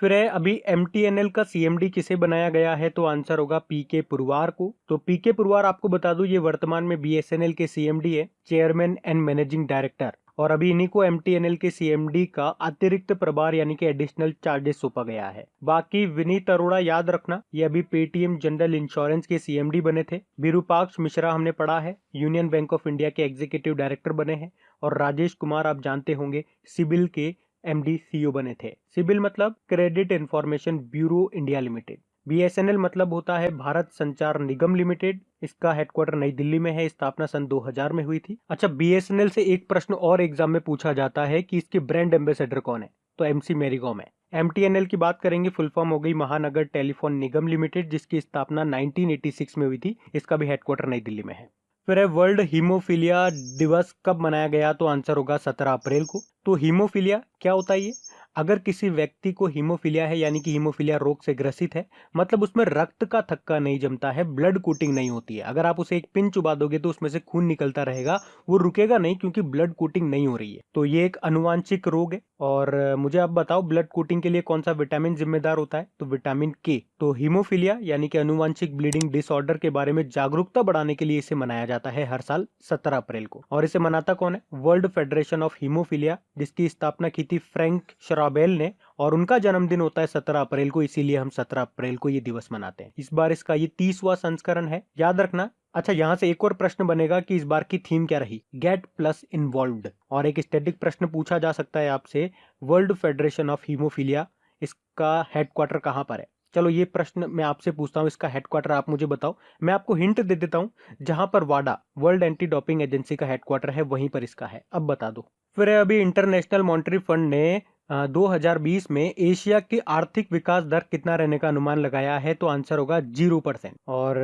Speaker 1: फिर है अभी MTNL का CMD किसे बनाया गया है, तो आंसर होगा PK पुरवार को। तो PK पुरवार आपको बता दूं ये वर्तमान में BSNL के CMD है, चेयरमैन एंड मैनेजिंग डायरेक्टर, और अभी इन्हीं को MTNL के CMD का अतिरिक्त प्रभार यानी कि एडिशनल चार्जेस सौंपा गया है। बाकी विनीत अरोड़ा याद रखना, ये अभी पेटीएम जनरल इंश्योरेंस के CMD बने थे। विरूपाक्ष मिश्रा हमने पढ़ा है, यूनियन बैंक ऑफ इंडिया के एग्जीक्यूटिव डायरेक्टर बने हैं, और राजेश कुमार आप जानते होंगे सिबिल के MD CEO बने थे। सिबिल मतलब credit information bureau India limited. BSNL मतलब होता है भारत संचार निगम लिमिटेड, इसका हेडक्वार्टर नई दिल्ली में है, स्थापना सन 2000 में हुई थी। अच्छा, BSNL से एक प्रश्न और एग्जाम में पूछा जाता है कि इसके ब्रांड एम्बेसडर कौन है, तो MC मैरीकॉम है। MTNL की बात करेंगे, फुल फॉर्म हो गई महानगर टेलीफोन निगम लिमिटेड, जिसकी स्थापना 1986 में हुई थी, इसका भी हेडक्वार्टर नई दिल्ली में है। फिर है वर्ल्ड हीमोफीलिया दिवस कब मनाया गया, तो आंसर होगा 17 अप्रैल को। तो हीमोफीलिया क्या होता है? ये अगर किसी व्यक्ति को हीमोफीलिया है यानी कि हीमोफीलिया रोग से ग्रसित है, मतलब उसमें रक्त का थक्का नहीं जमता है, ब्लड कोटिंग नहीं होती है। अगर आप उसे एक पिन चुबा दोगे तो उसमें से खून निकलता रहेगा, वो रुकेगा नहीं क्योंकि ब्लड कोटिंग नहीं हो रही है। तो ये एक अनुवांशिक रोग है। और मुझे आप बताओ ब्लड कोटिंग के लिए कौन सा विटामिन जिम्मेदार होता है, तो विटामिन K। तो हीमोफीलिया यानी कि अनुवांशिक ब्लीडिंग डिसऑर्डर के बारे में जागरूकता बढ़ाने के लिए इसे मनाया जाता है हर साल 17 अप्रैल को। और इसे मनाता कौन है? वर्ल्ड फेडरेशन ऑफ हीमोफीलिया, जिसकी स्थापना की थी फ्रैंक श्राबेल ने, और उनका जन्मदिन होता है 17 अप्रैल को, इसीलिए हम 17 अप्रैल को ये दिवस मनाते हैं। इस बार इसका ये 30वां संस्करण है, याद रखना। अच्छा, यहाँ से एक और प्रश्न बनेगा कि इस बार की थीम क्या रही, गेट प्लस इन्वॉल्व्ड। और एक स्टैटिक प्रश्न पूछा जा सकता है आपसे, वर्ल्ड फेडरेशन ऑफ हीमोफीलिया, इसका हेडक्वार्टर कहाँ पर है? चलो ये प्रश्न मैं आपसे पूछता हूँ, इसका हेडक्वार्टर आप मुझे बताओ। मैं आपको हिंट दे देता हूँ, जहां पर वाडा वर्ल्ड एंटी डोपिंग एजेंसी का हेडक्वार्टर है वहीं पर इसका है। अब बता दो। फिर अभी इंटरनेशनल मॉनेटरी फंड ने 2020 में एशिया की आर्थिक विकास दर कितना रहने का अनुमान लगाया है, तो आंसर होगा 0%। और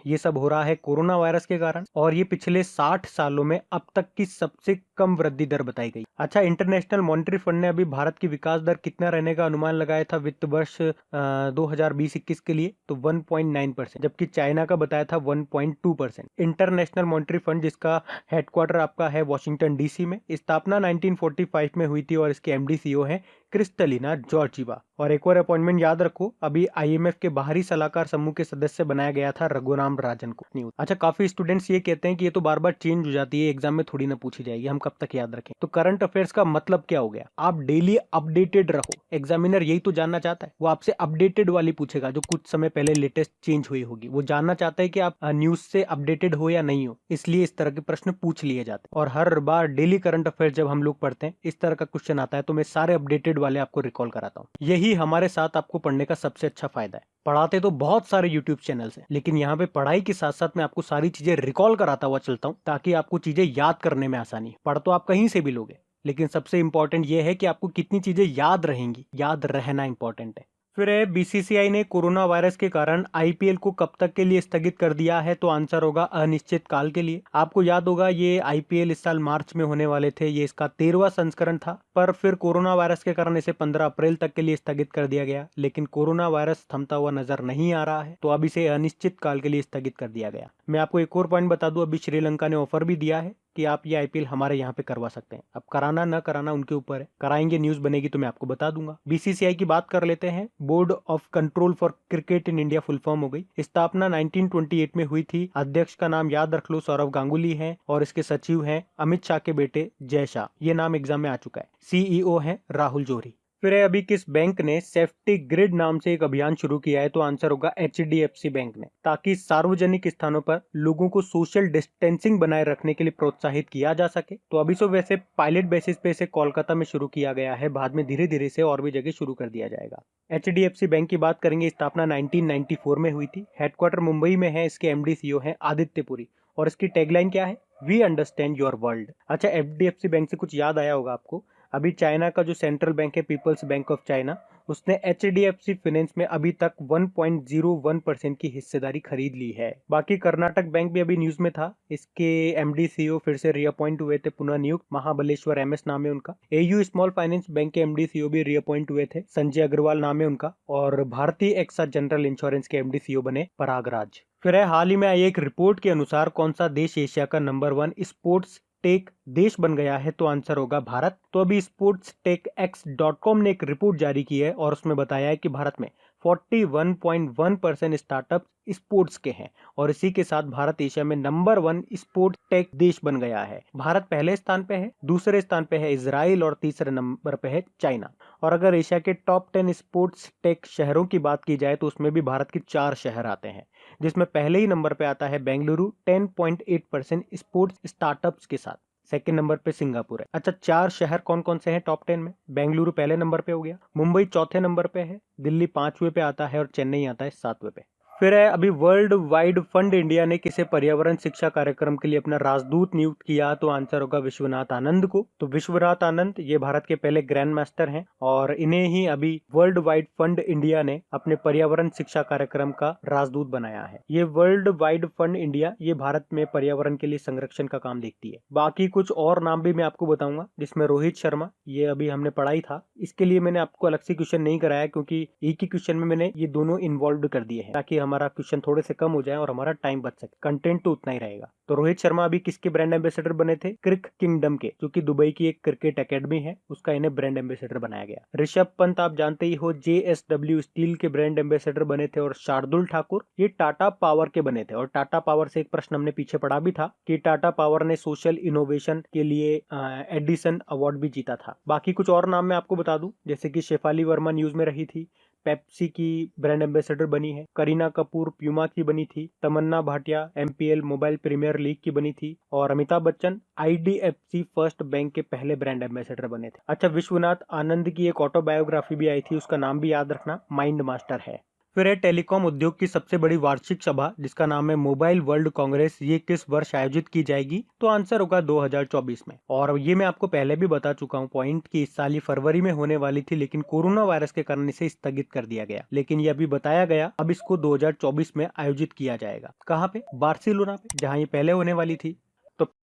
Speaker 1: ये सब हो रहा है कोरोना वायरस के कारण, और ये पिछले 60 सालों में अब तक की सबसे कम वृद्धि दर बताई गई। अच्छा, इंटरनेशनल मॉनेटरी फंड ने अभी भारत की विकास दर कितना रहने का अनुमान लगाया था वित्त वर्ष 2020-21 के लिए, तो 1.9%, जबकि चाइना का बताया था 1.2%। इंटरनेशनल मॉनेटरी फंड जिसका हेडक्वार्टर आपका है वॉशिंगटन DC में, स्थापना 1945 में हुई थी, और इसके MD CEO है क्रिस्टलिना जॉर्जीवा। और एक और अपॉइंटमेंट याद रखो, अभी IMF के बाहरी सलाहकार समूह के सदस्य बनाया गया था रघुराम राजन को। अच्छा, काफी स्टूडेंट्स ये कहते हैं कि ये तो बार बार चेंज हो जाती है, एग्जाम में थोड़ी ना पूछी जाएगी, हम कब तक याद रखें? तो करंट अफेयर्स का मतलब क्या हो गया? आप डेली अपडेटेड रहो। एग्जामिनर यही तो जानना चाहता है, वो आपसे अपडेटेड वाली पूछेगा जो कुछ समय पहले लेटेस्ट चेंज हुई होगी। वो जानना चाहता है कि आप न्यूज से अपडेटेड हो या नहीं हो, इसलिए इस तरह के प्रश्न पूछ लिए जाते हैं। और हर बार डेली करंट अफेयर्स जब हम लोग पढ़ते हैं, इस तरह का क्वेश्चन आता है तो मैं सारे अपडेटेड वाले आपको रिकॉल कराता हूँ। यही हमारे साथ आपको पढ़ने का सबसे अच्छा फायदा है। पढ़ाते तो बहुत सारे यूट्यूब चैनल्स हैं, लेकिन यहाँ पे पढ़ाई के साथ साथ मैं आपको सारी चीजें रिकॉल कराता हुआ चलता हूँ, ताकि आपको चीजें याद करने में आसानी। पढ़ तो आप कहीं से भी लोगे, लेकिन सबसे इंपॉर्टेंट ये है कि आपको कितनी चीजें याद रहेंगी, याद रहना इंपॉर्टेंट है। फिर है बीसीसीआई ने कोरोना वायरस के कारण आईपीएल को कब तक के लिए स्थगित कर दिया है, तो आंसर होगा अनिश्चित काल के लिए। आपको याद होगा ये आईपीएल इस साल मार्च में होने वाले थे, ये इसका 13वां संस्करण था, पर फिर कोरोना वायरस के कारण इसे 15 अप्रैल तक के लिए स्थगित कर दिया गया। लेकिन कोरोना वायरस थमता हुआ नजर नहीं आ रहा है, तो अब इसे अनिश्चित काल के लिए स्थगित कर दिया गया। मैं आपको एक और पॉइंट बता दूं, अभी श्रीलंका ने ऑफर भी दिया है कि आप ये आईपीएल हमारे यहाँ पे करवा सकते हैं। अब कराना ना कराना उनके ऊपर है, कराएंगे, न्यूज बनेगी तो मैं आपको बता दूंगा। बीसीसीआई की बात कर लेते हैं। Board of control for cricket in India full form हो गई। स्थापना 1928 में हुई थी। अध्यक्ष का नाम याद रख लो, सौरव गांगुली है, और इसके सचिव हैं अमित शाह के बेटे जय शाह। ये नाम एग्जाम में आ चुका है। सीईओ है राहुल जोहरी। फिर है अभी किस बैंक ने सेफ्टी ग्रिड नाम से एक अभियान शुरू किया है, तो आंसर होगा एचडीएफसी बैंक ने, ताकि सार्वजनिक स्थानों पर लोगों को सोशल डिस्टेंसिंग बनाए रखने के लिए प्रोत्साहित किया जा सके। तो अभी तो वैसे पायलट बेसिस पे इसे कोलकाता में शुरू किया गया है, बाद में धीरे धीरे से और भी जगह शुरू कर दिया जाएगा। एचडीएफसी बैंक की बात करेंगे, स्थापना 1994 में हुई थी। हेडक्वार्टर मुंबई में है। इसके एमडी सीईओ है आदित्य पुरी, और इसकी टैगलाइन क्या है, वी अंडरस्टैंड योर वर्ल्ड। अच्छा, एचडीएफसी बैंक से कुछ याद आया होगा आपको, अभी चाइना का जो सेंट्रल बैंक है पीपल्स बैंक ऑफ चाइना, उसने एचडीएफसी फाइनेंस में अभी तक 1.01% की हिस्सेदारी खरीद ली है। बाकी कर्नाटक बैंक भी अभी न्यूज में था। इसके एमडी सीईओ फिर से रीअपॉइंट हुए थे, पुनः नियुक्त, महाबलेश्वर एमएस नाम है उनका। एयू स्मॉल फाइनेंस बैंक के एमडी सीईओ भी रीअपॉइंट हुए थे, संजय अग्रवाल नाम है उनका। और भारतीय एक्सा जनरल इंश्योरेंस के एमडी सीईओ बने परागराज। फिर है हाल ही में आई एक रिपोर्ट के अनुसार कौन सा देश एशिया का नंबर 1 स्पोर्ट्स टेक देश बन गया है, तो आंसर होगा भारत। तो अभी sportstechx.com ने एक रिपोर्ट जारी की है, और उसमें बताया है कि भारत में 41.1% स्टार्टअप स्पोर्ट्स के हैं, और इसी के साथ भारत एशिया में नंबर 1 स्पोर्ट्स टेक देश बन गया है। भारत पहले स्थान पे है, दूसरे स्थान पे है इजराइल, और तीसरे नंबर पे है चाइना। और अगर एशिया के टॉप 10 स्पोर्ट्स टेक शहरों की बात की जाए तो उसमें भी भारत के 4 शहर आते हैं, जिसमें पहले ही नंबर पे आता है बेंगलुरु 10.8% स्पोर्ट्स स्टार्टअप्स के साथ। सेकंड नंबर पे सिंगापुर है। अच्छा, 4 शहर कौन कौन से हैं टॉप 10 में? बेंगलुरु पहले नंबर पे हो गया, मुंबई चौथे नंबर पे है, दिल्ली 5वें पे आता है, और चेन्नई आता है 7वें पे। फिर है अभी वर्ल्ड वाइड फंड इंडिया ने किसे पर्यावरण शिक्षा कार्यक्रम के लिए अपना राजदूत नियुक्त किया, तो आंसर होगा विश्वनाथ आनंद को। तो विश्वनाथ आनंद ये भारत के पहले ग्रैंड मास्टर हैं, और इन्हें ही अभी वर्ल्ड वाइड फंड इंडिया ने अपने पर्यावरण शिक्षा कार्यक्रम का राजदूत बनाया है। ये वर्ल्ड वाइड फंड इंडिया ये भारत में पर्यावरण के लिए संरक्षण का काम देखती है। बाकी कुछ और नाम भी मैं आपको बताऊंगा, जिसमें रोहित शर्मा, ये अभी हमने पढ़ाई था, इसके लिए मैंने आपको अलग से क्वेश्चन नहीं कराया, क्योंकि एक ही क्वेश्चन में मैंने ये दोनों इन्वॉल्व कर दिए हैं, ताकि हमारा क्वेश्चन थोड़े से कम हो जाए और हमारा टाइम बच सके। कंटेंट तो उतना ही रहेगा। तो रोहित शर्मा अभी किसके ब्रांड एम्बेसडर बने थे? क्रिक किंगडम के, जो कि दुबई की एक क्रिकेट एकेडमी है, उसका इन्हें ब्रांड एम्बेसडर बनाया गया। ऋषभ पंत आप जानते ही हो, जेएसडब्ल्यू स्टील के ब्रांड एम्बेसडर बने थे। और शार्दुल ठाकुर ये टाटा पावर के बने थे। और टाटा पावर से एक प्रश्न हमने पीछे पढ़ा भी था कि टाटा पावर ने सोशल इनोवेशन के लिए एडिसन अवार्ड भी जीता था। बाकी कुछ और नाम मैं आपको बता दूं, जैसे कि शेफाली वर्मा न्यूज में रही थी, पेप्सी की ब्रांड एम्बेसडर बनी है। करीना कपूर प्यूमा की बनी थी। Tamannaah Bhatia MPL mobile premier league की बनी थी। और Amitabh Bachchan IDFC first bank के पहले ब्रांड एम्बेसडर बने थे। अच्छा, विश्वनाथ आनंद की एक ऑटोबायोग्राफी भी आई थी, उसका नाम भी याद रखना, माइंड मास्टर है। फिर है टेलीकॉम उद्योग की सबसे बड़ी वार्षिक सभा, जिसका नाम है मोबाइल वर्ल्ड कांग्रेस, ये किस वर्ष आयोजित की जाएगी, तो आंसर होगा 2024 में। और ये मैं आपको पहले भी बता चुका हूँ पॉइंट कि इस साल ये फरवरी में होने वाली थी, लेकिन कोरोना वायरस के कारण इसे स्थगित कर दिया गया। लेकिन ये अभी बताया गया अब इसको 2024 में आयोजित किया जाएगा। कहाँ पे? बार्सिलोना पे, जहाँ ये पहले होने वाली थी।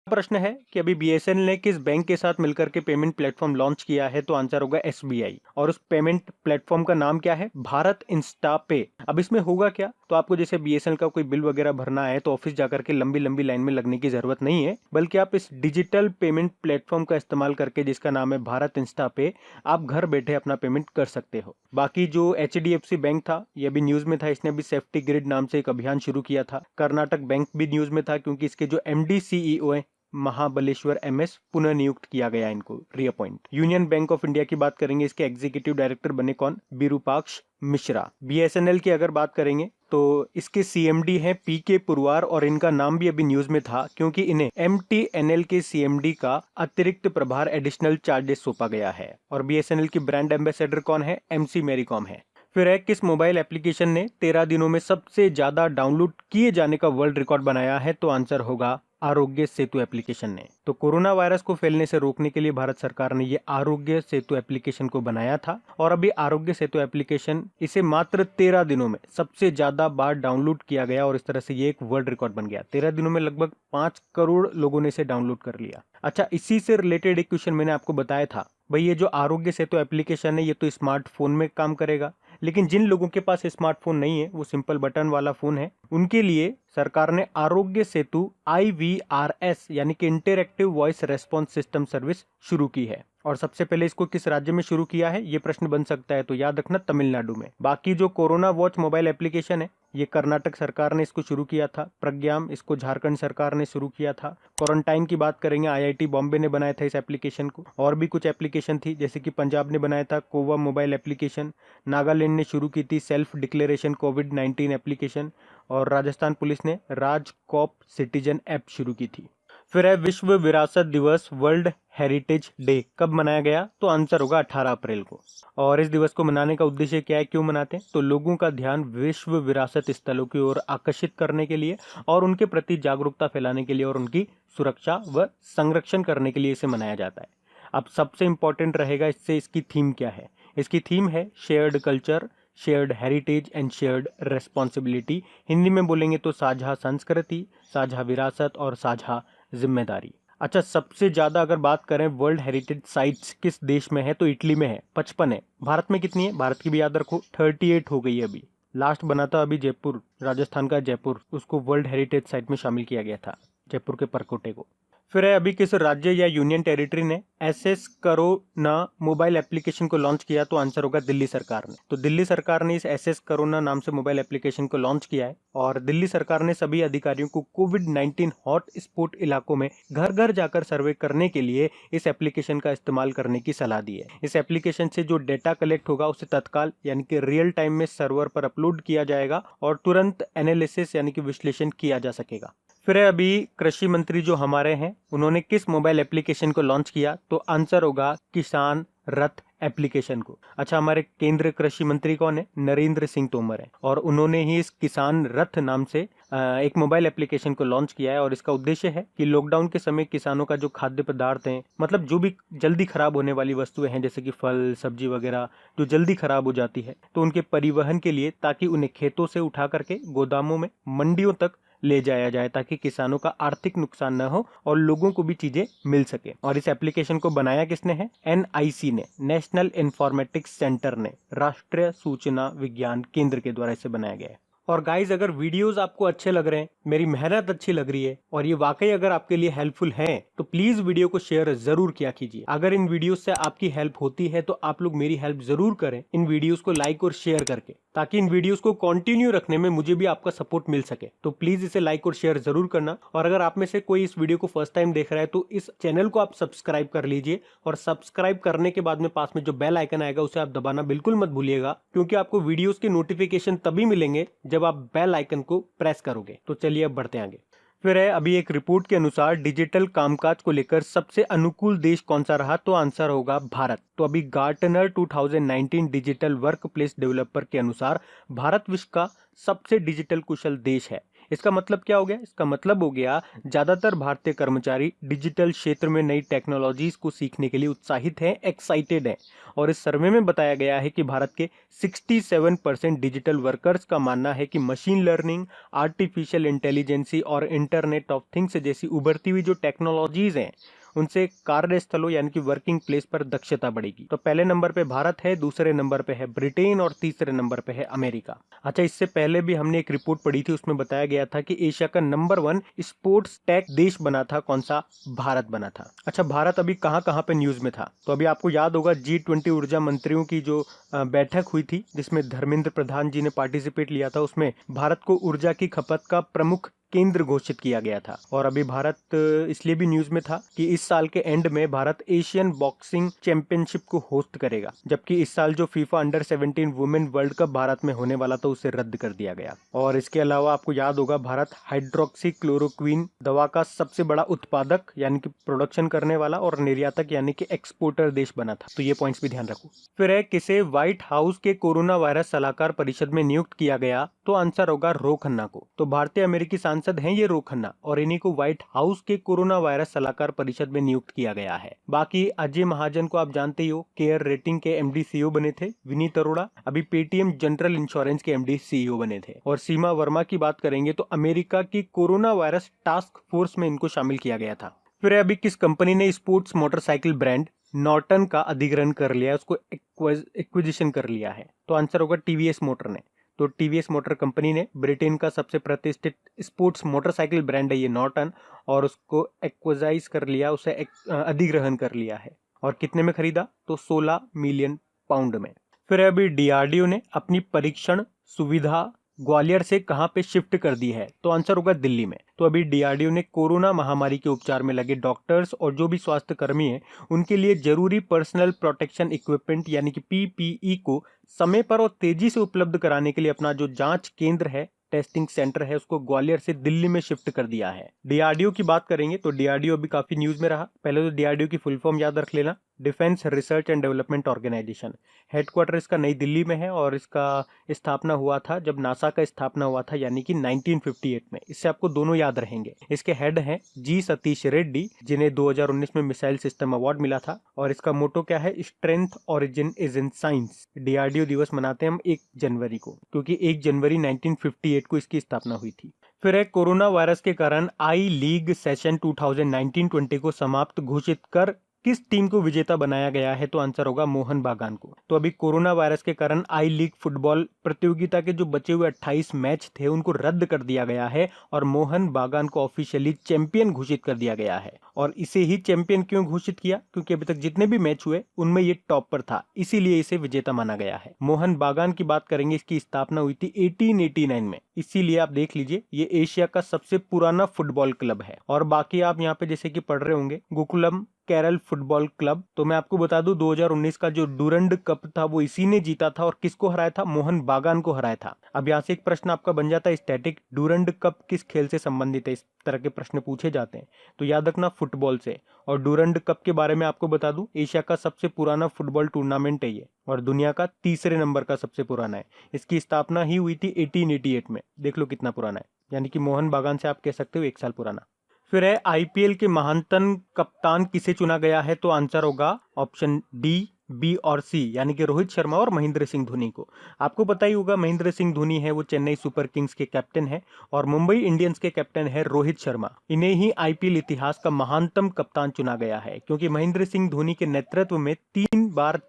Speaker 1: प्रश्न है कि अभी बीएसएनएल ने किस बैंक के साथ मिलकर के पेमेंट प्लेटफॉर्म लॉन्च किया है, तो आंसर होगा एसबीआई। और उस पेमेंट प्लेटफॉर्म का नाम क्या है? भारत इंस्टा पे। अब इसमें होगा क्या, तो आपको जैसे बीएसएनएल का कोई बिल वगैरह भरना है तो ऑफिस जाकर के लंबी लंबी लाइन में लगने की जरूरत नहीं है, बल्कि आप इस डिजिटल पेमेंट प्लेटफॉर्म का इस्तेमाल करके, जिसका नाम है भारत इंस्टा पे, आप घर बैठे अपना पेमेंट कर सकते हो। बाकी जो एचडीएफसी बैंक था ये भी न्यूज में था, इसने भी सेफ्टी ग्रिड नाम से एक अभियान शुरू किया था। कर्नाटक बैंक भी न्यूज में था, क्योंकि इसके जो एमडी सीईओ है महाबलेश्वर एमएस, पुनः नियुक्त किया गया इनको, reappoint. Union bank of India की बात करेंगे, इसके एग्जीक्यूटिव डायरेक्टर बने कौन? विरूपाक्ष मिश्रा। बीएसएनएल की अगर बात करेंगे तो इसके सीएमडी हैं पीके पुरवार, और इनका नाम भी अभी न्यूज में था, क्योंकि इन्हें एमटीएनएल के सीएमडी का अतिरिक्त प्रभार एडिशनल चार्जेस सौंपा गया है। और बीएसएनएल की ब्रांड एम्बेसडर कौन है? एमसी मैरीकॉम है। फिर है किस मोबाइल एप्लीकेशन ने 13 दिनों में सबसे ज्यादा डाउनलोड किए जाने का वर्ल्ड रिकॉर्ड बनाया है, तो आंसर होगा आरोग्य सेतु एप्लीकेशन ने। तो कोरोना वायरस को फैलने से रोकने के लिए भारत सरकार ने ये आरोग्य सेतु एप्लीकेशन को बनाया था और अभी आरोग्य सेतु एप्लीकेशन इसे मात्र 13 दिनों में सबसे ज्यादा बार डाउनलोड किया गया और इस तरह से ये एक वर्ल्ड रिकॉर्ड बन गया। 13 दिनों में लगभग 5 करोड़ लोगों ने इसे डाउनलोड कर लिया। अच्छा, इसी से रिलेटेड एक क्वेश्चन मैंने आपको बताया था भाई, ये जो आरोग्य सेतु एप्लीकेशन है ये तो स्मार्टफोन में काम करेगा, लेकिन जिन लोगों के पास स्मार्टफोन नहीं है, वो सिंपल बटन वाला फोन है, उनके लिए सरकार ने आरोग्य सेतु IVRS यानी कि interactive voice response system service शुरू की है। और सबसे पहले इसको किस राज्य में शुरू किया है, ये प्रश्न बन सकता है, तो याद रखना तमिलनाडु में। बाकी जो कोरोना वॉच मोबाइल एप्लीकेशन है, ये कर्नाटक सरकार ने इसको शुरू किया था। प्रज्ञाम, इसको झारखंड सरकार ने शुरू किया था। क्वारंटाइन की बात करेंगे, IIT बॉम्बे ने बनाया था इस एप्लीकेशन को। और भी कुछ एप्लीकेशन थी, जैसे कि पंजाब ने बनाया था कोवा मोबाइल एप्लीकेशन, नागालैंड ने शुरू की थी सेल्फ डिक्लेरेशन कोविड-19 एप्लीकेशन, और राजस्थान पुलिस ने राजकॉप सिटीजन ऐप शुरू की थी। फिर है विश्व विरासत दिवस, वर्ल्ड हेरिटेज डे, कब मनाया गया, तो आंसर होगा 18 अप्रैल को। और इस दिवस को मनाने का उद्देश्य क्या है, क्यों मनाते हैं, तो लोगों का ध्यान विश्व विरासत स्थलों की ओर आकर्षित करने के लिए और उनके प्रति जागरूकता फैलाने के लिए और उनकी सुरक्षा व संरक्षण करने के लिए इसे मनाया जाता है। अब सबसे इंपॉर्टेंट रहेगा इससे इसकी थीम क्या है। इसकी थीम है shared culture, shared heritage and shared responsibility. Hindi में बोलेंगे तो साझा संस्कृति, साझा विरासत और साझा जिम्मेदारी। अच्छा, सबसे ज्यादा अगर बात करें वर्ल्ड हेरिटेज साइट्स किस देश में है, तो इटली में है, 55 है। भारत में कितनी है, भारत की भी याद रखो, 38 हो गई है। अभी लास्ट बना था अभी जयपुर, राजस्थान का जयपुर, उसको वर्ल्ड हेरिटेज साइट में शामिल किया गया था, जयपुर के परकोटे को। फिर है अभी किस राज्य या यूनियन टेरिटरी ने SS कोरोना मोबाइल एप्लीकेशन को लॉन्च किया, तो आंसर होगा दिल्ली सरकार ने। तो दिल्ली सरकार ने इस SS कोरोना नाम से मोबाइल एप्लीकेशन को लॉन्च किया है और दिल्ली सरकार ने सभी अधिकारियों को कोविड-19 हॉट स्पॉट इलाकों में घर घर जाकर सर्वे करने के लिए इस एप्लीकेशन का इस्तेमाल करने की सलाह दी है। इस एप्लीकेशन से जो डेटा कलेक्ट होगा उसे तत्काल यानी कि रियल टाइम में सर्वर पर अपलोड किया जाएगा और तुरंत एनालिसिस यानी कि विश्लेषण किया जा सकेगा। फिर है अभी कृषि मंत्री जो हमारे हैं, उन्होंने किस मोबाइल एप्लीकेशन को लॉन्च किया, तो आंसर होगा किसान रथ एप्लीकेशन को। अच्छा, हमारे केंद्रीय कृषि मंत्री कौन है, नरेंद्र सिंह तोमर है, और उन्होंने ही इस किसान रथ नाम से एक मोबाइल एप्लीकेशन को लॉन्च किया है। और इसका उद्देश्य है कि लॉकडाउन के समय किसानों का जो खाद्य पदार्थ हैं, मतलब जो भी जल्दी खराब होने वाली वस्तुएं हैं, जैसे कि फल सब्जी वगैरह जो जल्दी खराब हो जाती है, तो उनके परिवहन के लिए, ताकि उन्हें खेतों से उठा करके गोदामों में मंडियों तक ले जाया जाए, ताकि किसानों का आर्थिक नुकसान न हो और लोगों को भी चीजें मिल सके। और इस एप्लीकेशन को बनाया किसने है, NIC ने, नेशनल इंफॉर्मेटिक्स सेंटर ने, राष्ट्रीय सूचना विज्ञान केंद्र के द्वारा इसे बनाया गया है। और गाइज, अगर वीडियोस आपको अच्छे लग रहे हैं, मेरी मेहनत अच्छी लग रही है और ये वाकई अगर आपके लिए हेल्पफुल है, तो प्लीज वीडियो को शेयर जरूर किया कीजिए। अगर इन वीडियोस से आपकी हेल्प होती है तो आप लोग मेरी हेल्प जरूर करें इन वीडियोस को लाइक और शेयर करके, ताकि इन वीडियोस को कंटिन्यू रखने में मुझे भी आपका सपोर्ट मिल सके। तो प्लीज इसे लाइक और शेयर जरूर करना। और अगर आप में से कोई इस वीडियो को फर्स्ट टाइम देख रहा है, तो इस चैनल को आप सब्सक्राइब कर लीजिए और सब्सक्राइब करने के बाद में पास में जो बेल आइकन आएगा उसे आप दबाना बिल्कुल मत भूलिएगा, क्योंकि आपको वीडियोस के नोटिफिकेशन तभी मिलेंगे जब आप बेल आइकन को प्रेस करोगे। तो चलिए अब बढ़ते हैं आगे। फिर है अभी एक रिपोर्ट के अनुसार डिजिटल कामकाज को लेकर सबसे अनुकूल देश कौन सा रहा, तो आंसर होगा भारत। तो अभी Gartner 2019 digital work place developer के अनुसार भारत विश्व का सबसे डिजिटल कुशल देश है। इसका मतलब क्या हो गया, इसका मतलब हो गया ज्यादातर भारतीय कर्मचारी डिजिटल क्षेत्र में नई टेक्नोलॉजीज को सीखने के लिए उत्साहित हैं, एक्साइटेड हैं। और इस सर्वे में बताया गया है कि भारत के 67% डिजिटल वर्कर्स का मानना है कि मशीन लर्निंग, आर्टिफिशियल इंटेलिजेंसी और इंटरनेट ऑफ थिंग्स जैसी उभरती हुई जो टेक्नोलॉजीज हैं, उनसे कार्यस्थलों यानी कि वर्किंग प्लेस पर दक्षता बढ़ेगी। तो पहले नंबर पे भारत है, दूसरे नंबर पे है ब्रिटेन और तीसरे नंबर पे है अमेरिका। अच्छा, इससे पहले भी हमने एक रिपोर्ट पढ़ी थी, उसमें बताया गया था कि एशिया का नंबर 1 स्पोर्ट्स टेक देश बना था, कौन सा, भारत बना था। अच्छा, भारत अभी कहाँ कहाँ पे न्यूज में था, तो अभी आपको याद होगा G20 ऊर्जा मंत्रियों की जो बैठक हुई थी, जिसमें धर्मेंद्र प्रधान जी ने पार्टिसिपेट लिया था, उसमें भारत को ऊर्जा की खपत का प्रमुख केंद्र घोषित किया गया था। और अभी भारत इसलिए भी न्यूज में था कि इस साल के एंड में भारत एशियन बॉक्सिंग चैंपियनशिप को होस्ट करेगा, जबकि इस साल जो FIFA under 17 women world cup Bharat में होने वाला था उसे रद्द कर दिया गया। और इसके अलावा आपको याद होगा भारत हाइड्रोक्सी क्लोरोक्विन दवा का सबसे बड़ा उत्पादक यानी कि प्रोडक्शन करने वाला और निर्यातक यानी कि एक्सपोर्टर देश बना था। तो ये पॉइंट्स भी ध्यान रखो। फिर है किसे व्हाइट हाउस के कोरोना वायरस सलाहकार परिषद में नियुक्त किया गया, तो तो आंसर होगा रो खन्ना को। तो भारतीय अमेरिकी सांसद हैं ये रो खन्ना और इन्हीं को व्हाइट हाउस के कोरोना वायरस सलाहकार परिषद में नियुक्त किया गया है। बाकी अजय महाजन को आप जानते ही हो, केयर रेटिंग के एमडी सीईओ बने थे। विनीत अरोड़ा अभी पेटीएम जनरल इंश्योरेंस के एमडी सीईओ बने थे। और सीमा वर्मा की बात करेंगे तो अमेरिका की कोरोना वायरस टास्क फोर्स में इनको शामिल किया गया था। फिर अभी किस कंपनी ने स्पोर्ट्स मोटरसाइकिल ब्रांड नॉर्टन का अधिग्रहण कर लिया है, उसको एक्विजिशन कर लिया है? तो आंसर होगा टीवीएस मोटर ने। तो टीवीएस मोटर कंपनी ने ब्रिटेन का सबसे प्रतिष्ठित स्पोर्ट्स मोटरसाइकिल ब्रांड है ये नॉर्टन, और उसको एक्वाइज कर लिया, उसे अधिग्रहण कर लिया है। और कितने में खरीदा? तो 16 मिलियन पाउंड में। फिर अभी डीआरडीओ ने अपनी परीक्षण सुविधा ग्वालियर से कहां पे शिफ्ट कर दी है? तो आंसर होगा दिल्ली में। तो अभी डीआरडीओ ने कोरोना महामारी के उपचार में लगे डॉक्टर्स और जो भी स्वास्थ्य कर्मी हैं उनके लिए जरूरी पर्सनल प्रोटेक्शन इक्विपमेंट यानी कि पीपीई को समय पर और तेजी से उपलब्ध कराने के लिए अपना जो जांच केंद्र है, टेस्टिंग सेंटर है, उसको ग्वालियर से दिल्ली में शिफ्ट कर दिया है। डीआरडीओ की बात करेंगे तो डीआरडीओ भी काफी न्यूज में रहा। पहले तो डीआरडीओ की फुल फॉर्म याद रख लेना, defence research and development organisation. Headquarter इसका नई दिल्ली में है और इसका स्थापना हुआ था जब नासा का स्थापना हुआ था, यानी कि 1958 में। इससे आपको दोनों याद रहेंगे। इसके हेड हैं जी सतीश रेड्डी, जिन्हें 2019 में मिसाइल सिस्टम अवार्ड मिला था। और इसका मोटो क्या है? Strength origin is in science. DRDO दिवस मनाते हैं हम 1 जनवरी को, क्योंकि 1 जनवरी 1958 को इसकी स्थापना हुई थी। फिर है कोरोना वायरस के कारण आई लीग सेशन 2019-20 को समाप्त घोषित कर किस टीम को विजेता बनाया गया है? तो आंसर होगा मोहन बागान को। तो अभी कोरोना वायरस के कारण आई लीग फुटबॉल प्रतियोगिता के जो बचे हुए 28 मैच थे उनको रद्द कर दिया गया है और मोहन बागान को ऑफिशियली चैंपियन घोषित कर दिया गया है। और इसे ही चैंपियन क्यों घोषित किया? क्योंकि अभी तक जितने भी मैच हुए उनमें ये टॉप पर था, इसीलिए इसे विजेता माना गया है। मोहन बागान की बात करेंगे, इसकी स्थापना हुई थी 1889 में, इसीलिए आप देख लीजिए ये एशिया का सबसे पुराना फुटबॉल क्लब है। और बाकी आप यहाँ पे जैसे कि पढ़ रहे होंगे गोकुलम केरल फुटबॉल क्लब, तो मैं आपको बता दूं 2019 का जो डूरंड कप था वो इसी ने जीता था। और किसको हराया था? मोहन बागान को हराया था। अब यहाँ से एक प्रश्न आपका बन जाता है स्टैटिक, डूरंड कप किस खेल से संबंधित है? इस तरह के प्रश्न पूछे जाते हैं तो याद रखना फुटबॉल से। और डूरंड कप के बारे में आपको बता दूं एशिया का सबसे पुराना फुटबॉल टूर्नामेंट है ये, और दुनिया का 3रे नंबर का सबसे पुराना है। इसकी स्थापना ही हुई थी 1888 में। देख लो कितना पुराना है, यानी कि मोहन बागान से आप कह सकते हो 1 साल पुराना। फिर है आईपीएल के महानतम कप्तान किसे चुना गया है? तो आंसर होगा ऑप्शन डी, बी और सी, यानी कि रोहित शर्मा और महेंद्र सिंह धोनी को। आपको पता ही होगा महेंद्र सिंह धोनी है वो चेन्नई सुपर किंग्स के कैप्टन है और मुंबई इंडियंस के कैप्टन है रोहित शर्मा। इन्हें ही आईपीएल इतिहास का महानतम कप्तान चुना गया है, क्योंकि महेंद्र सिंह धोनी के नेतृत्व में 3 बार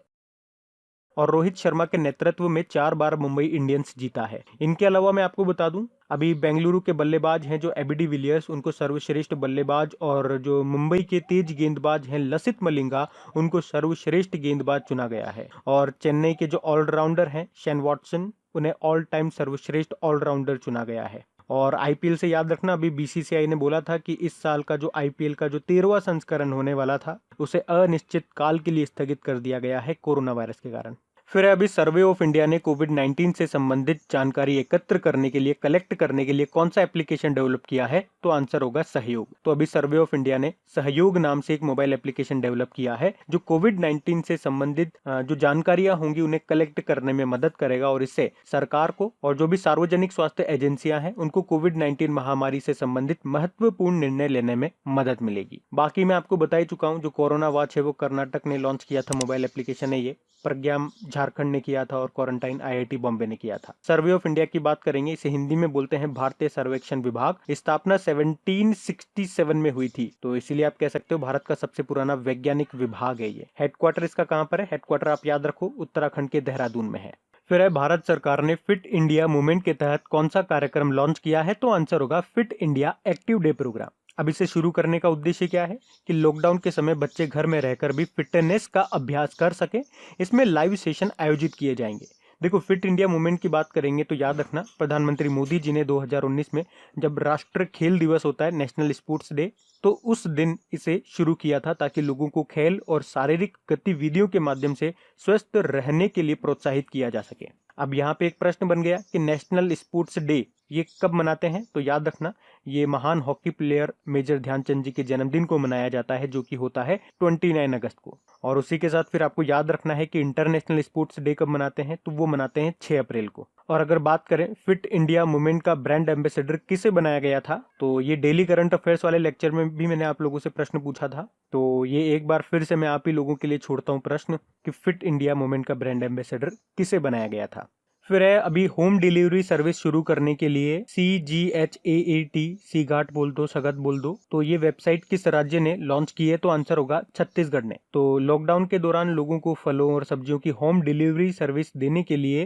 Speaker 1: और रोहित शर्मा के नेतृत्व में 4 बार मुंबई इंडियंस जीता है। इनके अलावा मैं आपको बता दूं अभी बेंगलुरु के बल्लेबाज हैं जो एबी डिविलियर्स, उनको सर्वश्रेष्ठ बल्लेबाज, और जो मुंबई के तेज गेंदबाज हैं लसित मलिंगा, उनको सर्वश्रेष्ठ गेंदबाज चुना गया है। और चेन्नई के जो ऑलराउंडर हैं शेन वॉटसन, उन्हें ऑल टाइम सर्वश्रेष्ठ ऑलराउंडर चुना गया है। और आईपीएल से याद रखना अभी बीसीसीआई ने बोला था कि इस साल का जो आईपीएल का जो 13वां संस्करण होने वाला था उसे अनिश्चित काल के लिए स्थगित कर दिया गया है कोरोना वायरस के कारण। फिर अभी सर्वे ऑफ इंडिया ने कोविड-19 से संबंधित जानकारी एकत्र करने के लिए, कलेक्ट करने के लिए कौन सा एप्लीकेशन डेवलप किया है? तो आंसर होगा सहयोग। तो अभी सर्वे ऑफ इंडिया ने सहयोग नाम से एक मोबाइल एप्लीकेशन डेवलप किया है जो कोविड-19 से संबंधित जो जानकारियां होंगी उन्हें कलेक्ट करने में मदद करेगा, और इससे सरकार को और जो भी सार्वजनिक स्वास्थ्य एजेंसियां हैं उनको कोविड-19 महामारी से संबंधित महत्वपूर्ण निर्णय लेने में मदद मिलेगी। बाकी मैं आपको बता ही चुका हूँ जो कोरोना वॉच है वो कर्नाटक ने लॉन्च किया था, मोबाइल एप्लीकेशन है ये। प्रज्ञा झारखंड ने किया था और क्वारंटाइन आईआईटी बॉम्बे ने किया था। सर्वे ऑफ इंडिया की बात करेंगे, इसे हिंदी में बोलते हैं भारतीय सर्वेक्षण विभाग। स्थापना 1767 में हुई थी, तो इसीलिए आप कह सकते हो भारत का सबसे पुराना वैज्ञानिक विभाग है ये। हेडक्वार्टर इसका कहां पर है? हेडक्वार्टर आप याद रखो उत्तराखंड के देहरादून में है। फिर है भारत सरकार ने फिट इंडिया मूवमेंट के तहत कौन सा कार्यक्रम लॉन्च किया है? तो आंसर होगा fit India active day programme. अब इसे शुरू करने का उद्देश्य क्या है कि लॉकडाउन के समय बच्चे घर में रहकर भी फिटनेस का अभ्यास कर सके। इसमें लाइव सेशन आयोजित किए जाएंगे। देखो फिट इंडिया मूवमेंट की बात करेंगे तो याद रखना प्रधानमंत्री मोदी जी ने 2019 में जब राष्ट्रीय खेल दिवस होता है, नेशनल स्पोर्ट्स डे, तो उस दिन इसे शुरू किया था ताकि लोगों को खेल और शारीरिक गतिविधियों के माध्यम से स्वस्थ रहने के लिए प्रोत्साहित किया जा सके। अब यहाँ पे एक प्रश्न बन गया कि नेशनल स्पोर्ट्स डे ये कब मनाते हैं? तो याद रखना ये महान हॉकी प्लेयर मेजर ध्यानचंद जी के जन्मदिन को मनाया जाता है, जो कि होता है 29 अगस्त को। और उसी के साथ फिर आपको याद रखना है कि इंटरनेशनल स्पोर्ट्स डे कब मनाते हैं, तो वो मनाते हैं 6 अप्रैल को। और अगर बात करें फिट इंडिया मूवमेंट का ब्रांड एम्बेसडर किसे बनाया गया था, तो ये डेली करंट अफेयर्स वाले लेक्चर में भी मैंने आप लोगों से प्रश्न पूछा था, तो ये एक बार फिर से मैं आप ही लोगों के लिए छोड़ता हूँ प्रश्न कि फिट इंडिया मूवमेंट का ब्रांड एम्बेसडर किसे बनाया गया था। फिर है अभी होम डिलीवरी सर्विस शुरू करने के लिए CGHAAT, सी घाट बोल दो, सगत बोल दो, तो ये वेबसाइट किस राज्य ने लॉन्च की है, तो आंसर होगा छत्तीसगढ़ ने। तो लॉकडाउन के दौरान लोगों को फलों और सब्जियों की होम डिलीवरी सर्विस देने के लिए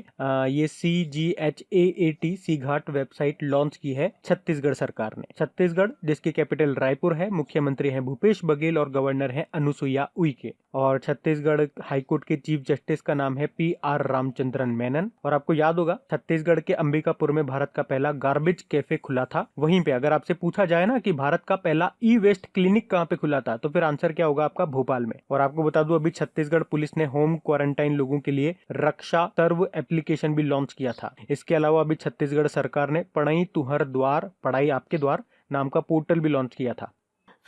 Speaker 1: ये CGHAAT, सी घाट वेबसाइट लॉन्च की है छत्तीसगढ़ सरकार ने। छत्तीसगढ़ जिसकी कैपिटल रायपुर है, मुख्यमंत्री है भूपेश बघेल और गवर्नर है अनुसुईया उइके। और छत्तीसगढ़ हाईकोर्ट के चीफ जस्टिस का नाम है PR रामचंद्रन मेनन। और आपको याद होगा छत्तीसगढ़ के अंबिकापुर में भारत का पहला गार्बेज कैफे खुला था। वहीं पे अगर आपसे पूछा जाए ना कि भारत का पहला ई-वेस्ट क्लिनिक कहाँ पे खुला था, तो फिर आंसर क्या होगा आपका, भोपाल में। और आपको बता दूं अभी छत्तीसगढ़ पुलिस ने होम क्वारंटाइन लोगों के लिए रक्षा सर्व एप्लीकेशन भी लॉन्च किया था। इसके अलावा अभी छत्तीसगढ़ सरकार ने पढ़ई तुहर द्वार, पढ़ाई आपके द्वार नाम का पोर्टल भी लॉन्च किया था।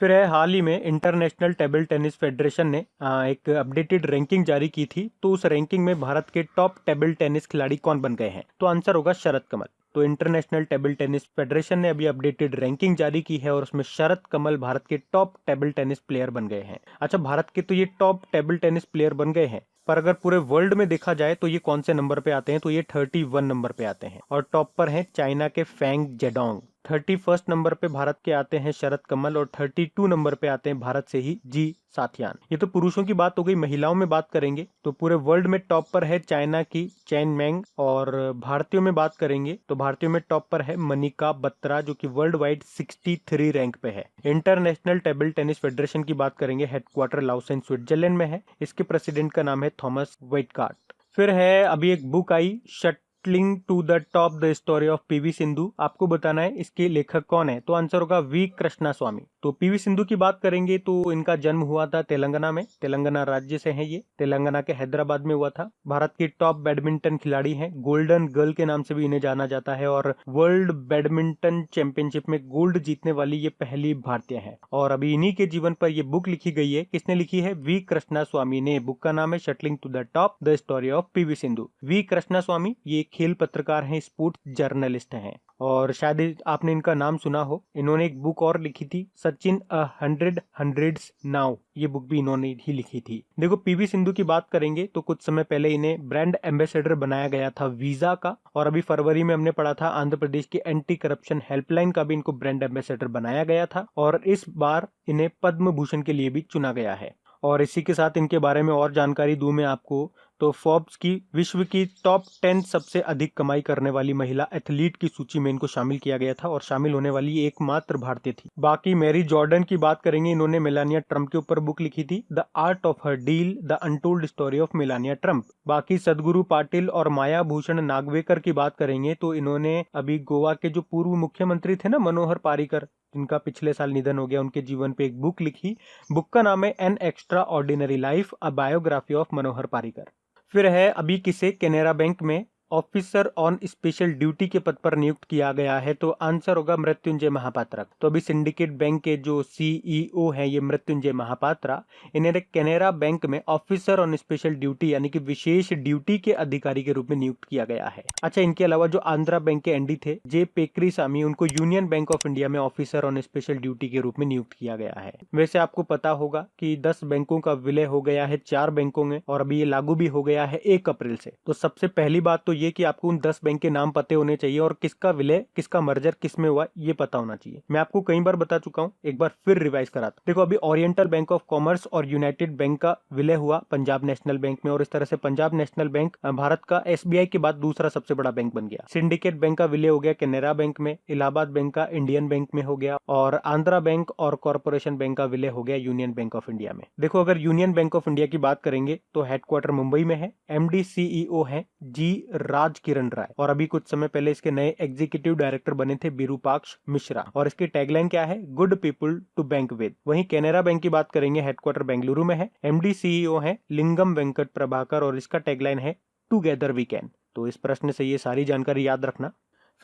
Speaker 1: फिर है हाल ही में इंटरनेशनल टेबल टेनिस फेडरेशन ने एक अपडेटेड रैंकिंग जारी की थी, तो उस रैंकिंग में भारत के टॉप टेबल टेनिस खिलाड़ी कौन बन गए हैं, तो आंसर होगा शरद कमल। तो इंटरनेशनल टेबल टेनिस फेडरेशन ने अभी अपडेटेड रैंकिंग जारी की है और उसमें शरद कमल भारत के टॉप टेबल टेनिस प्लेयर बन गए हैं। अच्छा, भारत के तो ये टॉप टेबल टेनिस प्लेयर बन गए हैं, पर अगर पूरे वर्ल्ड में देखा जाए तो ये कौन से नंबर पे आते हैं, तो ये 31 नंबर पे आते हैं। और टॉप पर हैं चाइना के फैंग जेडोंग। 31 नंबर पे भारत के आते हैं शरद कमल और 32 नंबर पे आते हैं भारत से ही जी साथियान। ये तो पुरुषों की बात हो गई। महिलाओं में बात करेंगे तो पूरे वर्ल्ड में टॉप पर है चाइना की चैन मैंग। और भारतीयों में बात करेंगे तो भारतीयों में टॉप पर है मनिका बत्रा, जो कि वर्ल्ड वाइड 63 रैंक पे है। इंटरनेशनल टेबल टेनिस फेडरेशन की बात करेंगे, हेडक्वार्टर लाउसेन स्विट्जरलैंड में है। इसके प्रेसिडेंट का नाम है थॉमस वेटकार्ट। फिर है अभी एक बुक आई, shuttling to the top the story of PV Sindhu. आपको बताना है इसके लेखक कौन है, तो आंसर होगा V कृष्णास्वामी। तो PV सिंधु की बात करेंगे तो इनका जन्म हुआ था तेलंगाना में, तेलंगाना राज्य से है ये, तेलंगाना के हैदराबाद में हुआ था। भारत की टॉप बैडमिंटन खिलाड़ी हैं, गोल्डन गर्ल के नाम से भी इन्हें जाना जाता है और वर्ल्ड बैडमिंटन चैंपियनशिप में गोल्ड जीतने वाली ये पहली भारतीय है। और अभी इन्हीं के जीवन पर ये बुक लिखी गई है। किसने लिखी है? V कृष्णास्वामी ने। बुक का नाम है shuttling to the top the story of PV Sindhu. V Krishnaswamy ये खेल पत्रकार हैं, स्पोर्ट्स जर्नलिस्ट हैं और शायद आपने इनका नाम सुना हो। इन्होंने एक बुक और लिखी थी, सचिन 100 हंड्रेड्स नाउ। ये बुक भी इन्होंने ही लिखी थी। देखो, PV सिंधु की बात करेंगे तो कुछ समय पहले इन्हें ब्रांड एम्बेसडर बनाया गया था वीजा का। और अभी फरवरी में हमने पढ़ा था आंध्र प्रदेश की एंटी करप्शन हेल्पलाइन का भी इनको ब्रांड एम्बेसडर बनाया गया था। और इस बार इन्हें पद्म भूषण के लिए भी चुना गया है। और इसी के साथ इनके बारे में और जानकारी दूं मैं आपको, तो फोर्ब्स की विश्व की टॉप 10 सबसे अधिक कमाई करने वाली महिला एथलीट की सूची में इनको शामिल किया गया था और शामिल होने वाली एकमात्र भारतीय थी। बाकी मैरी जॉर्डन की बात करेंगे, इन्होंने मेलानिया ट्रंप के ऊपर बुक लिखी थी, the art of her deal, the untold story of Melania Trump. बाकी सदगुरु पाटिल और माया भूषण नागवेकर की बात करेंगे तो इन्होंने अभी गोवा के जो पूर्व मुख्यमंत्री थे ना, मनोहर पारिकर, जिनका पिछले साल निधन हो गया, उनके जीवन पे एक बुक लिखी। बुक का नाम है an extraordinary life, a biography of Manohar Parrikar. फिर है अभी किसे कैनरा बैंक में ऑफिसर ऑन स्पेशल ड्यूटी के पद पर नियुक्त किया गया है, तो आंसर होगा मृत्युंजय महापात्रा। तो अभी सिंडिकेट बैंक के जो CEO हैं ये मृत्युंजय महापात्रा, इन्हें कैनरा बैंक में ऑफिसर ऑन स्पेशल ड्यूटी यानी कि विशेष ड्यूटी के अधिकारी के रूप में नियुक्त किया गया है। अच्छा, इनके अलावा जो आंध्रा बैंक के MD थे जे पेक्रीसामी, उनको यूनियन बैंक ऑफ इंडिया में ऑफिसर ऑन स्पेशल ड्यूटी के रूप में नियुक्त किया गया है। वैसे आपको पता होगा कि 10 बैंकों का विलय हो गया है 4 बैंकों में और अभी ये लागू भी हो गया है 1 अप्रैल से। तो सबसे पहली बात तो ये कि आपको उन 10 बैंक के नाम पते होने चाहिए और किसका विलय, किसका मर्जर किस में हुआ, ये पता होना चाहिए। मैं आपको कई बार बता चुका हूं, एक बार फिर रिवाइज कराता। देखो, अभी ओरिएंटल बैंक ऑफ कॉमर्स और यूनाइटेड बैंक का विलय हुआ पंजाब नेशनल बैंक में और इस तरह से पंजाब नेशनल बैंक भारत का SBI के बाद दूसरा सबसे बड़ा बैंक बन गया। सिंडिकेट बैंक का विलय हो गया कैनरा बैंक में, इलाहाबाद बैंक का इंडियन बैंक में हो गया और आंध्रा बैंक और कॉर्पोरेशन बैंक का विलय हो गया यूनियन बैंक ऑफ इंडिया में। देखो, अगर यूनियन बैंक ऑफ इंडिया की बात करेंगे तो हेडक्वार्टर मुंबई में है, MD CEO है G राज किरण राय और अभी कुछ समय पहले इसके नए एग्जीक्यूटिव डायरेक्टर बने थे विरूपाक्ष मिश्रा और इसकी टैगलाइन क्या है? Good people to bank with. वहीं कैनरा बैंक की बात करेंगे, हेडक्वार्टर बेंगलुरु में है, MD CEO है लिंगम वेंकट प्रभाकर और इसका टैगलाइन है टुगेदर वी कैन। तो इस प्रश्न से ये सारी जानकारी याद रखना।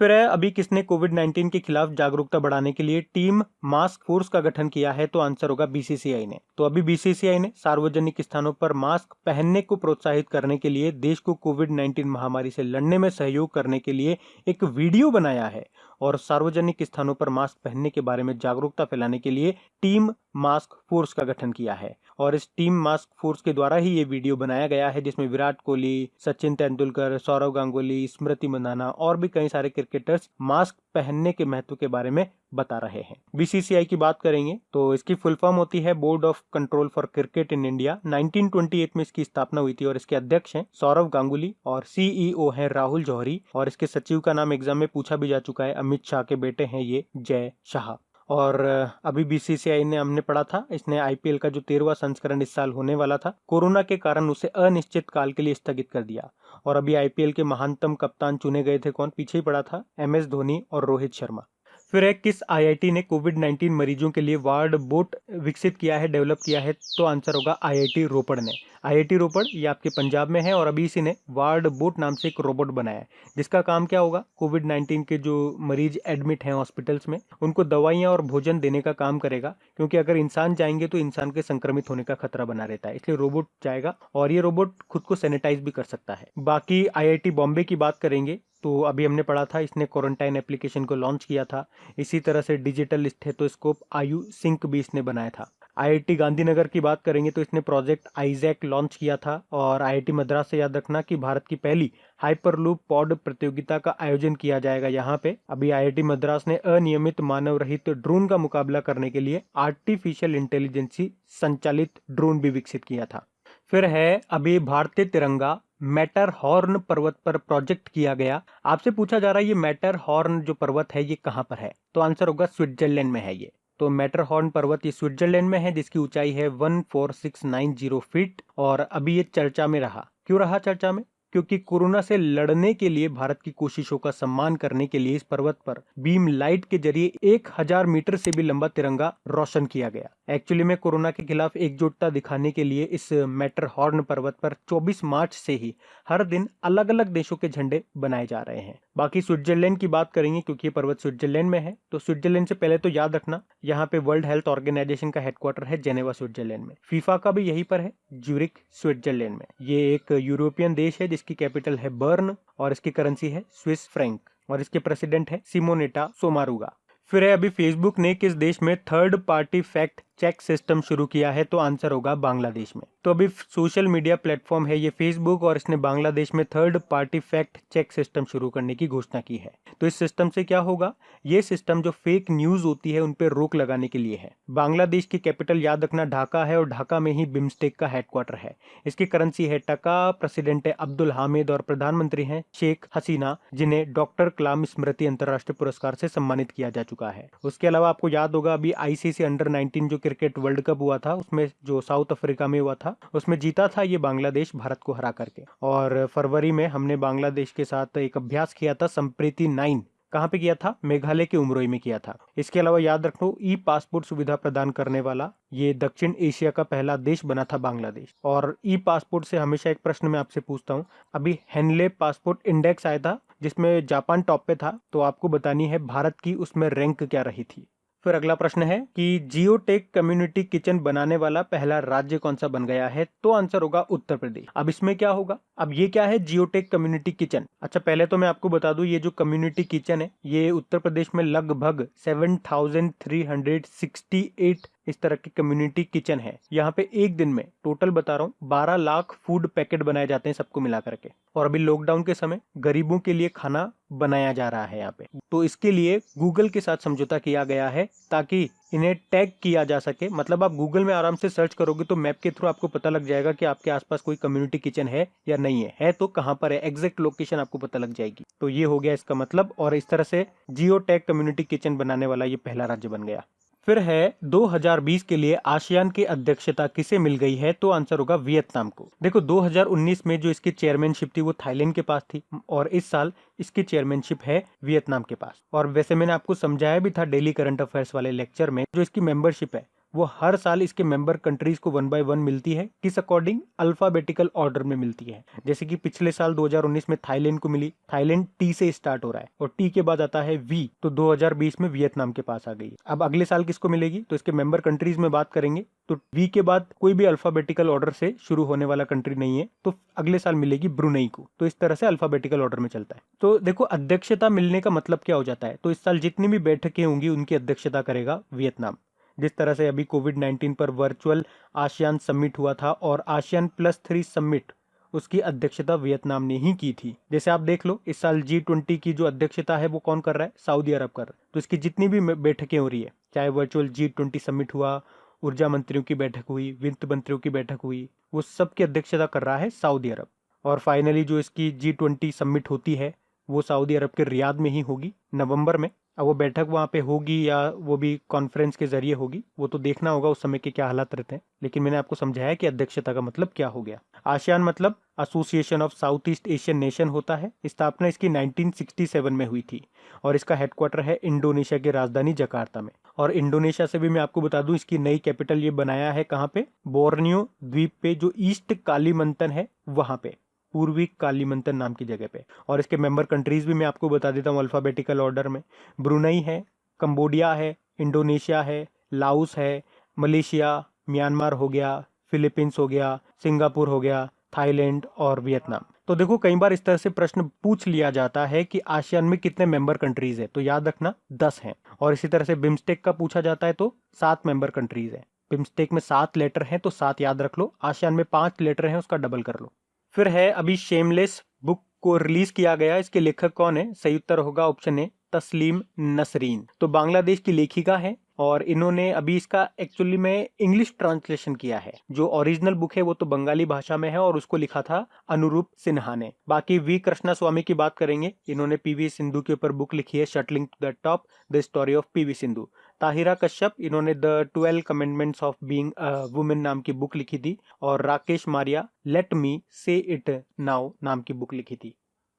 Speaker 1: फिर है, अभी किसने कोविड-19 के खिलाफ जागरूकता बढ़ाने के लिए टीम मास्क फोर्स का गठन किया है? तो आंसर होगा बीसीसीआई ने। तो अभी बीसीसीआई ने सार्वजनिक स्थानों पर मास्क पहनने को प्रोत्साहित करने के लिए देश को कोविड-19 महामारी से लड़ने में सहयोग करने के लिए एक वीडियो बनाया है और सार्वजनिक स्थानों पर मास्क पहनने के बारे में जागरूकता फैलाने के लिए टीम मास्क फोर्स का गठन किया है और इस टीम मास्क फोर्स के द्वारा ही ये वीडियो बनाया गया है, जिसमें विराट कोहली, सचिन तेंदुलकर, सौरव गांगुली, स्मृति मंदाना और भी कई सारे क्रिकेटर्स मास्क पहनने के महत्व के बारे में बता रहे हैं। बीसीसीआई की बात करेंगे तो इसकी फुल फॉर्म होती है board of control for cricket in India. 1928 में इसकी स्थापना हुई थी और इसके अध्यक्ष हैं सौरव गांगुली और सीईओ हैं राहुल जौहरी और इसके सचिव का नाम एग्जाम में पूछा भी जा चुका है, अमित शाह के बेटे हैं ये जय शाह। और अभी बीसीसीआई ने हमने पढ़ा था, इसने आईपीएल का जो 13वां संस्करण इस साल होने वाला था, कोरोना के कारण उसे अनिश्चित काल के लिए स्थगित कर दिया और अभी आईपीएल के महानतम कप्तान चुने गए थे कौन? पीछे ही पड़ा था, एमएस धोनी और रोहित शर्मा। फिर है, किस आईआईटी ने कोविड-19 मरीजों के लिए वार्ड बोट विकसित किया है, डेवलप किया है? तो आंसर होगा आईआईटी रोपड़ ने। आईआईटी रोपड़ ये आपके पंजाब में है और अभी इसी ने वार्ड बोट नाम से एक रोबोट बनाया है, जिसका काम क्या होगा? कोविड-19 के जो मरीज एडमिट हैं हॉस्पिटल्स में, उनको दवाइयाँ और भोजन देने का काम करेगा, क्योंकि अगर इंसान जाएंगे तो इंसान के संक्रमित होने का खतरा बना रहता है, इसलिए रोबोट जाएगा और ये रोबोट खुद को सैनिटाइज भी कर सकता है। बाकी आईआईटी बॉम्बे की बात करेंगे तो अभी हमने पढ़ा था, इसने क्वारंटाइन एप्लीकेशन को लॉन्च किया था। इसी तरह से डिजिटल स्टेथोस्कोप आयु सिंक भी इसने बनाया था। आईआईटी गांधीनगर की बात करेंगे तो इसने प्रोजेक्ट आइजैक लॉन्च किया था और आईआईटी मद्रास से याद रखना कि भारत की पहली हाइपरलूप पॉड प्रतियोगिता का आयोजन किया जाएगा यहाँ पे। अभी आईआईटी मद्रास ने अनियमित मानव रहित ड्रोन का मुकाबला करने के लिए आर्टिफिशियल इंटेलिजेंसी संचालित ड्रोन भी विकसित किया था। फिर है, अभी भारतीय तिरंगा मैटरहॉर्न पर्वत पर प्रोजेक्ट किया गया। आपसे पूछा जा रहा है ये मैटरहॉर्न जो पर्वत है ये कहाँ पर है? तो आंसर होगा स्विट्जरलैंड में है ये। तो मैटरहॉर्न पर्वत ये स्विट्जरलैंड में है, जिसकी ऊंचाई है 14690 फीट और अभी ये चर्चा में रहा। क्यों रहा चर्चा में? क्योंकि कोरोना से लड़ने के लिए भारत की कोशिशों का सम्मान करने के लिए इस पर्वत पर बीम लाइट के जरिए 1000 मीटर से भी लंबा तिरंगा रोशन किया गया। एक्चुअली में कोरोना के खिलाफ एकजुटता दिखाने के लिए इस मैटरहॉर्न पर्वत पर 24 मार्च से ही हर दिन अलग अलग देशों के झंडे बनाए जा रहे हैं। बाकी स्विट्जरलैंड की बात करेंगे क्योंकि ये पर्वत स्विट्जरलैंड में है, तो स्विट्जरलैंड से पहले तो याद रखना यहाँ पे वर्ल्ड हेल्थ ऑर्गेनाइजेशन का हेडक्वार्टर है जेनेवा स्विट्जरलैंड में। फीफा का भी यहीं पर है, ज्यूरिख स्विट्जरलैंड में। ये एक यूरोपियन देश है जिसकी कैपिटल है बर्न और इसकी करेंसी है स्विस फ्रैंक और इसके प्रेसिडेंट है सिमोनेटा सोमारुगा। फिर है, अभी फेसबुक ने किस देश में third party fact check system शुरू किया है? तो आंसर होगा बांग्लादेश में। तो अभी सोशल मीडिया प्लेटफॉर्म है ये फेसबुक और इसने बांग्लादेश में third party fact check system शुरू करने की घोषणा की है। तो इस सिस्टम से क्या होगा? ये सिस्टम जो फेक न्यूज होती है उन पर रोक लगाने के लिए है। बांग्लादेश की कैपिटल याद रखना ढाका है और ढाका में ही बिम्स्टेक का हेडक्वार्टर है। इसकी करेंसी है टका, प्रेसिडेंट है अब्दुल हामिद और प्रधानमंत्री हैं शेख हसीना, जिन्हें डॉक्टर कलाम स्मृति अंतर्राष्ट्रीय पुरस्कार से सम्मानित किया जा चुका है। उसके अलावा आपको याद होगा अभी आईसीसी अंडर 19 जो क्रिकेट वर्ल्ड कप हुआ था, उसमें जो साउथ अफ्रीका में हुआ था उसमें जीता था ये बांग्लादेश भारत को हरा करके। और फरवरी में हमने बांग्लादेश के साथ एक अभ्यास किया था संप्रीति 9। कहाँ पे किया था? मेघालय के उमरोई में किया था। इसके अलावा याद रखो ई पासपोर्ट सुविधा प्रदान करने वाला ये दक्षिण एशिया का पहला देश बना था बांग्लादेश। और ई पासपोर्ट से हमेशा एक प्रश्न मैं आपसे पूछता हूँ, अभी हेनले पासपोर्ट इंडेक्स आया था जिसमें जापान टॉप पे था, तो आपको बतानी है भारत की उसमें रैंक क्या रही थी। फिर अगला प्रश्न है कि जियोटेक कम्युनिटी किचन बनाने वाला पहला राज्य कौन सा बन गया है? तो आंसर होगा उत्तर प्रदेश। अब इसमें क्या होगा? अब ये क्या है जियोटेक कम्युनिटी किचन? अच्छा, पहले तो मैं आपको बता दूं ये जो कम्युनिटी किचन है ये उत्तर प्रदेश में लगभग 7368 इस तरह की कम्युनिटी किचन है। यहाँ पे एक दिन में टोटल बता रहा हूँ 12 लाख फूड पैकेट बनाए जाते हैं सबको मिला करके। और अभी लॉकडाउन के समय गरीबों के लिए खाना बनाया जा रहा है यहाँ पे। तो इसके लिए गूगल के साथ समझौता किया गया है ताकि इन्हें टैग किया जा सके। मतलब आप गूगल में आराम से सर्च करोगे तो मैप के थ्रू आपको पता लग जाएगा कि आपके आसपास कोई कम्युनिटी किचन है या नहीं है तो कहाँ पर है, एग्जैक्ट लोकेशन आपको पता लग जाएगी। तो ये हो गया इसका मतलब, और इस तरह से जियो टैग कम्युनिटी किचन बनाने वाला ये पहला राज्य बन गया। फिर है 2020 के लिए आसियान की अध्यक्षता किसे मिल गई है? तो आंसर होगा वियतनाम को। देखो 2019 में जो इसकी चेयरमैनशिप थी वो थाईलैंड के पास थी और इस साल इसकी चेयरमैनशिप है वियतनाम के पास। और वैसे मैंने आपको समझाया भी था डेली करंट अफेयर्स वाले लेक्चर में, जो इसकी मेंबरशिप है वो हर साल इसके मेंबर कंट्रीज को 1 बाय 1 मिलती है। किस अकॉर्डिंग? अल्फाबेटिकल ऑर्डर में मिलती है। जैसे कि पिछले साल 2019 में थाईलैंड को मिली, थाईलैंड टी से स्टार्ट हो रहा है और टी के बाद आता है वी, तो 2020 में वियतनाम के पास आ गई। अब अगले साल किसको मिलेगी? तो इसके मेंबर कंट्रीज में बात करेंगे तो वी के बाद कोई भी अल्फाबेटिकल ऑर्डर से शुरू होने वाला कंट्री नहीं है, तो अगले साल मिलेगी ब्रुनई को। तो इस तरह से अल्फाबेटिकल ऑर्डर में चलता है। तो देखो अध्यक्षता मिलने का मतलब क्या हो जाता है, तो इस साल जितनी भी बैठकें होंगी उनकी अध्यक्षता करेगा वियतनाम। जिस तरह से अभी कोविड-19 पर वर्चुअल आसियान समिट हुआ था और आसियान +3 समिट, उसकी अध्यक्षता वियतनाम ने ही की थी। जैसे आप देख लो इस साल G20 की जो अध्यक्षता है वो कौन कर रहा है? सऊदी अरब कर रहा है। तो इसकी जितनी भी बैठकें हो रही है, चाहे वर्चुअल G20 समिट हुआ, ऊर्जा मंत्रियों की बैठक हुई, वित्त मंत्रियों की बैठक हुई, वो सब की अध्यक्षता कर रहा है सऊदी अरब। और फाइनली जो इसकी G20 समिट होती है वो सऊदी अरब के रियाद में ही होगी नवंबर में। अब वो बैठक वहाँ पे होगी या वो भी कॉन्फ्रेंस के जरिए होगी, वो तो देखना होगा उस समय के क्या हालात रहते हैं। लेकिन मैंने आपको समझाया कि अध्यक्षता का मतलब क्या हो गया। आसियान मतलब association of south east Asian nation होता है। स्थापना इसकी 1967 में हुई थी और इसका हेडक्वार्टर है इंडोनेशिया की राजधानी जकार्ता में। और इंडोनेशिया से भी मैं आपको बता दूं इसकी नई कैपिटल ये बनाया है कहाँ पे? बोर्नियो द्वीप पे, जो ईस्ट कालीमंतन है वहां पे, पूर्वी कालीमंतन नाम की जगह पे। और इसके मेंबर कंट्रीज भी मैं आपको बता देता हूँ अल्फाबेटिकल ऑर्डर में। ब्रुनई है, कंबोडिया है, इंडोनेशिया है, लाओस है, मलेशिया, म्यांमार हो गया, फिलीपींस हो गया, सिंगापुर हो गया, थाईलैंड और वियतनाम। तो देखो कई बार इस तरह से प्रश्न पूछ लिया जाता है कि आसियान में कितने मेंबर कंट्रीज है, तो याद रखना 10 हैं। और इसी तरह से बिम्स्टेक का पूछा जाता है तो 7 मेंबर कंट्रीज है। बिम्स्टेक में 7 लेटर हैं तो 7 याद रख लो। आसियान में 5 लेटर हैं, उसका डबल कर लो। फिर है अभी शेमलेस बुक को रिलीज किया गया, इसके लेखक कौन है? सही उत्तर होगा ऑप्शन ए तस्लीम नसरीन। तो बांग्लादेश की लेखिका है और इन्होंने अभी इसका एक्चुअली में इंग्लिश ट्रांसलेशन किया है। जो ओरिजिनल बुक है वो तो बंगाली भाषा में है और उसको लिखा था अनुरूप सिन्हा ने। बाकी वी कृष्णा स्वामी की बात करेंगे, इन्होंने पीवी सिंधु के ऊपर बुक लिखी है shuttling to the top, the story of PV Sindhu. Tahira Kashyap, इन्होंने the 12 commandments of being women नाम की बुक लिखी थी। और राकेश मारिया लेट मी से इट नाउ नाम की बुक लिखी थी।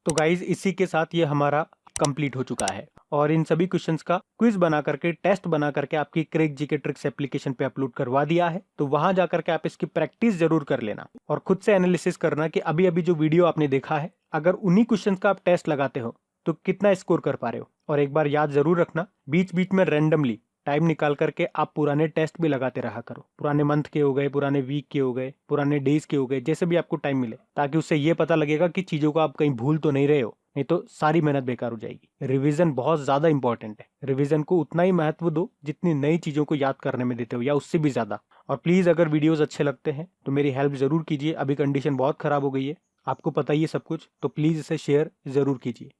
Speaker 1: तो गाइज इसी के साथ ये हमारा कंप्लीट हो चुका है और इन सभी क्वेश्चंस का क्विज बना करके, टेस्ट बना करके आपकी क्रैक जीके ट्रिक्स एप्लीकेशन पे अपलोड करवा दिया है। तो वहां जाकर के आप इसकी प्रैक्टिस जरूर कर लेना और खुद से एनालिसिस करना कि अभी अभी जो वीडियो आपने देखा है, अगर उन्हीं क्वेश्चंस का आप टेस्ट लगाते हो तो कितना स्कोर कर पा रहे हो। और एक बार याद जरूर रखना, बीच बीच में रैंडमली टाइम निकाल करके आप पुराने टेस्ट भी लगाते रहा करो। पुराने मंथ के हो गए, पुराने वीक के हो गए, पुराने डेज के हो गए, जैसे भी आपको टाइम मिले, ताकि उससे ये पता लगेगा कि चीजों को आप कहीं भूल तो नहीं रहे हो, नहीं तो सारी मेहनत बेकार हो जाएगी। रिवीजन बहुत ज्यादा इंपॉर्टेंट है। रिवीजन को उतना ही महत्व दो जितनी नई चीजों को याद करने में देते हो, या उससे भी ज्यादा। और प्लीज अगर वीडियोस अच्छे लगते हैं तो मेरी हेल्प जरूर कीजिए। अभी कंडीशन बहुत खराब हो गई है, आपको पता ही है सब कुछ, तो प्लीज इसे शेयर जरूर कीजिए।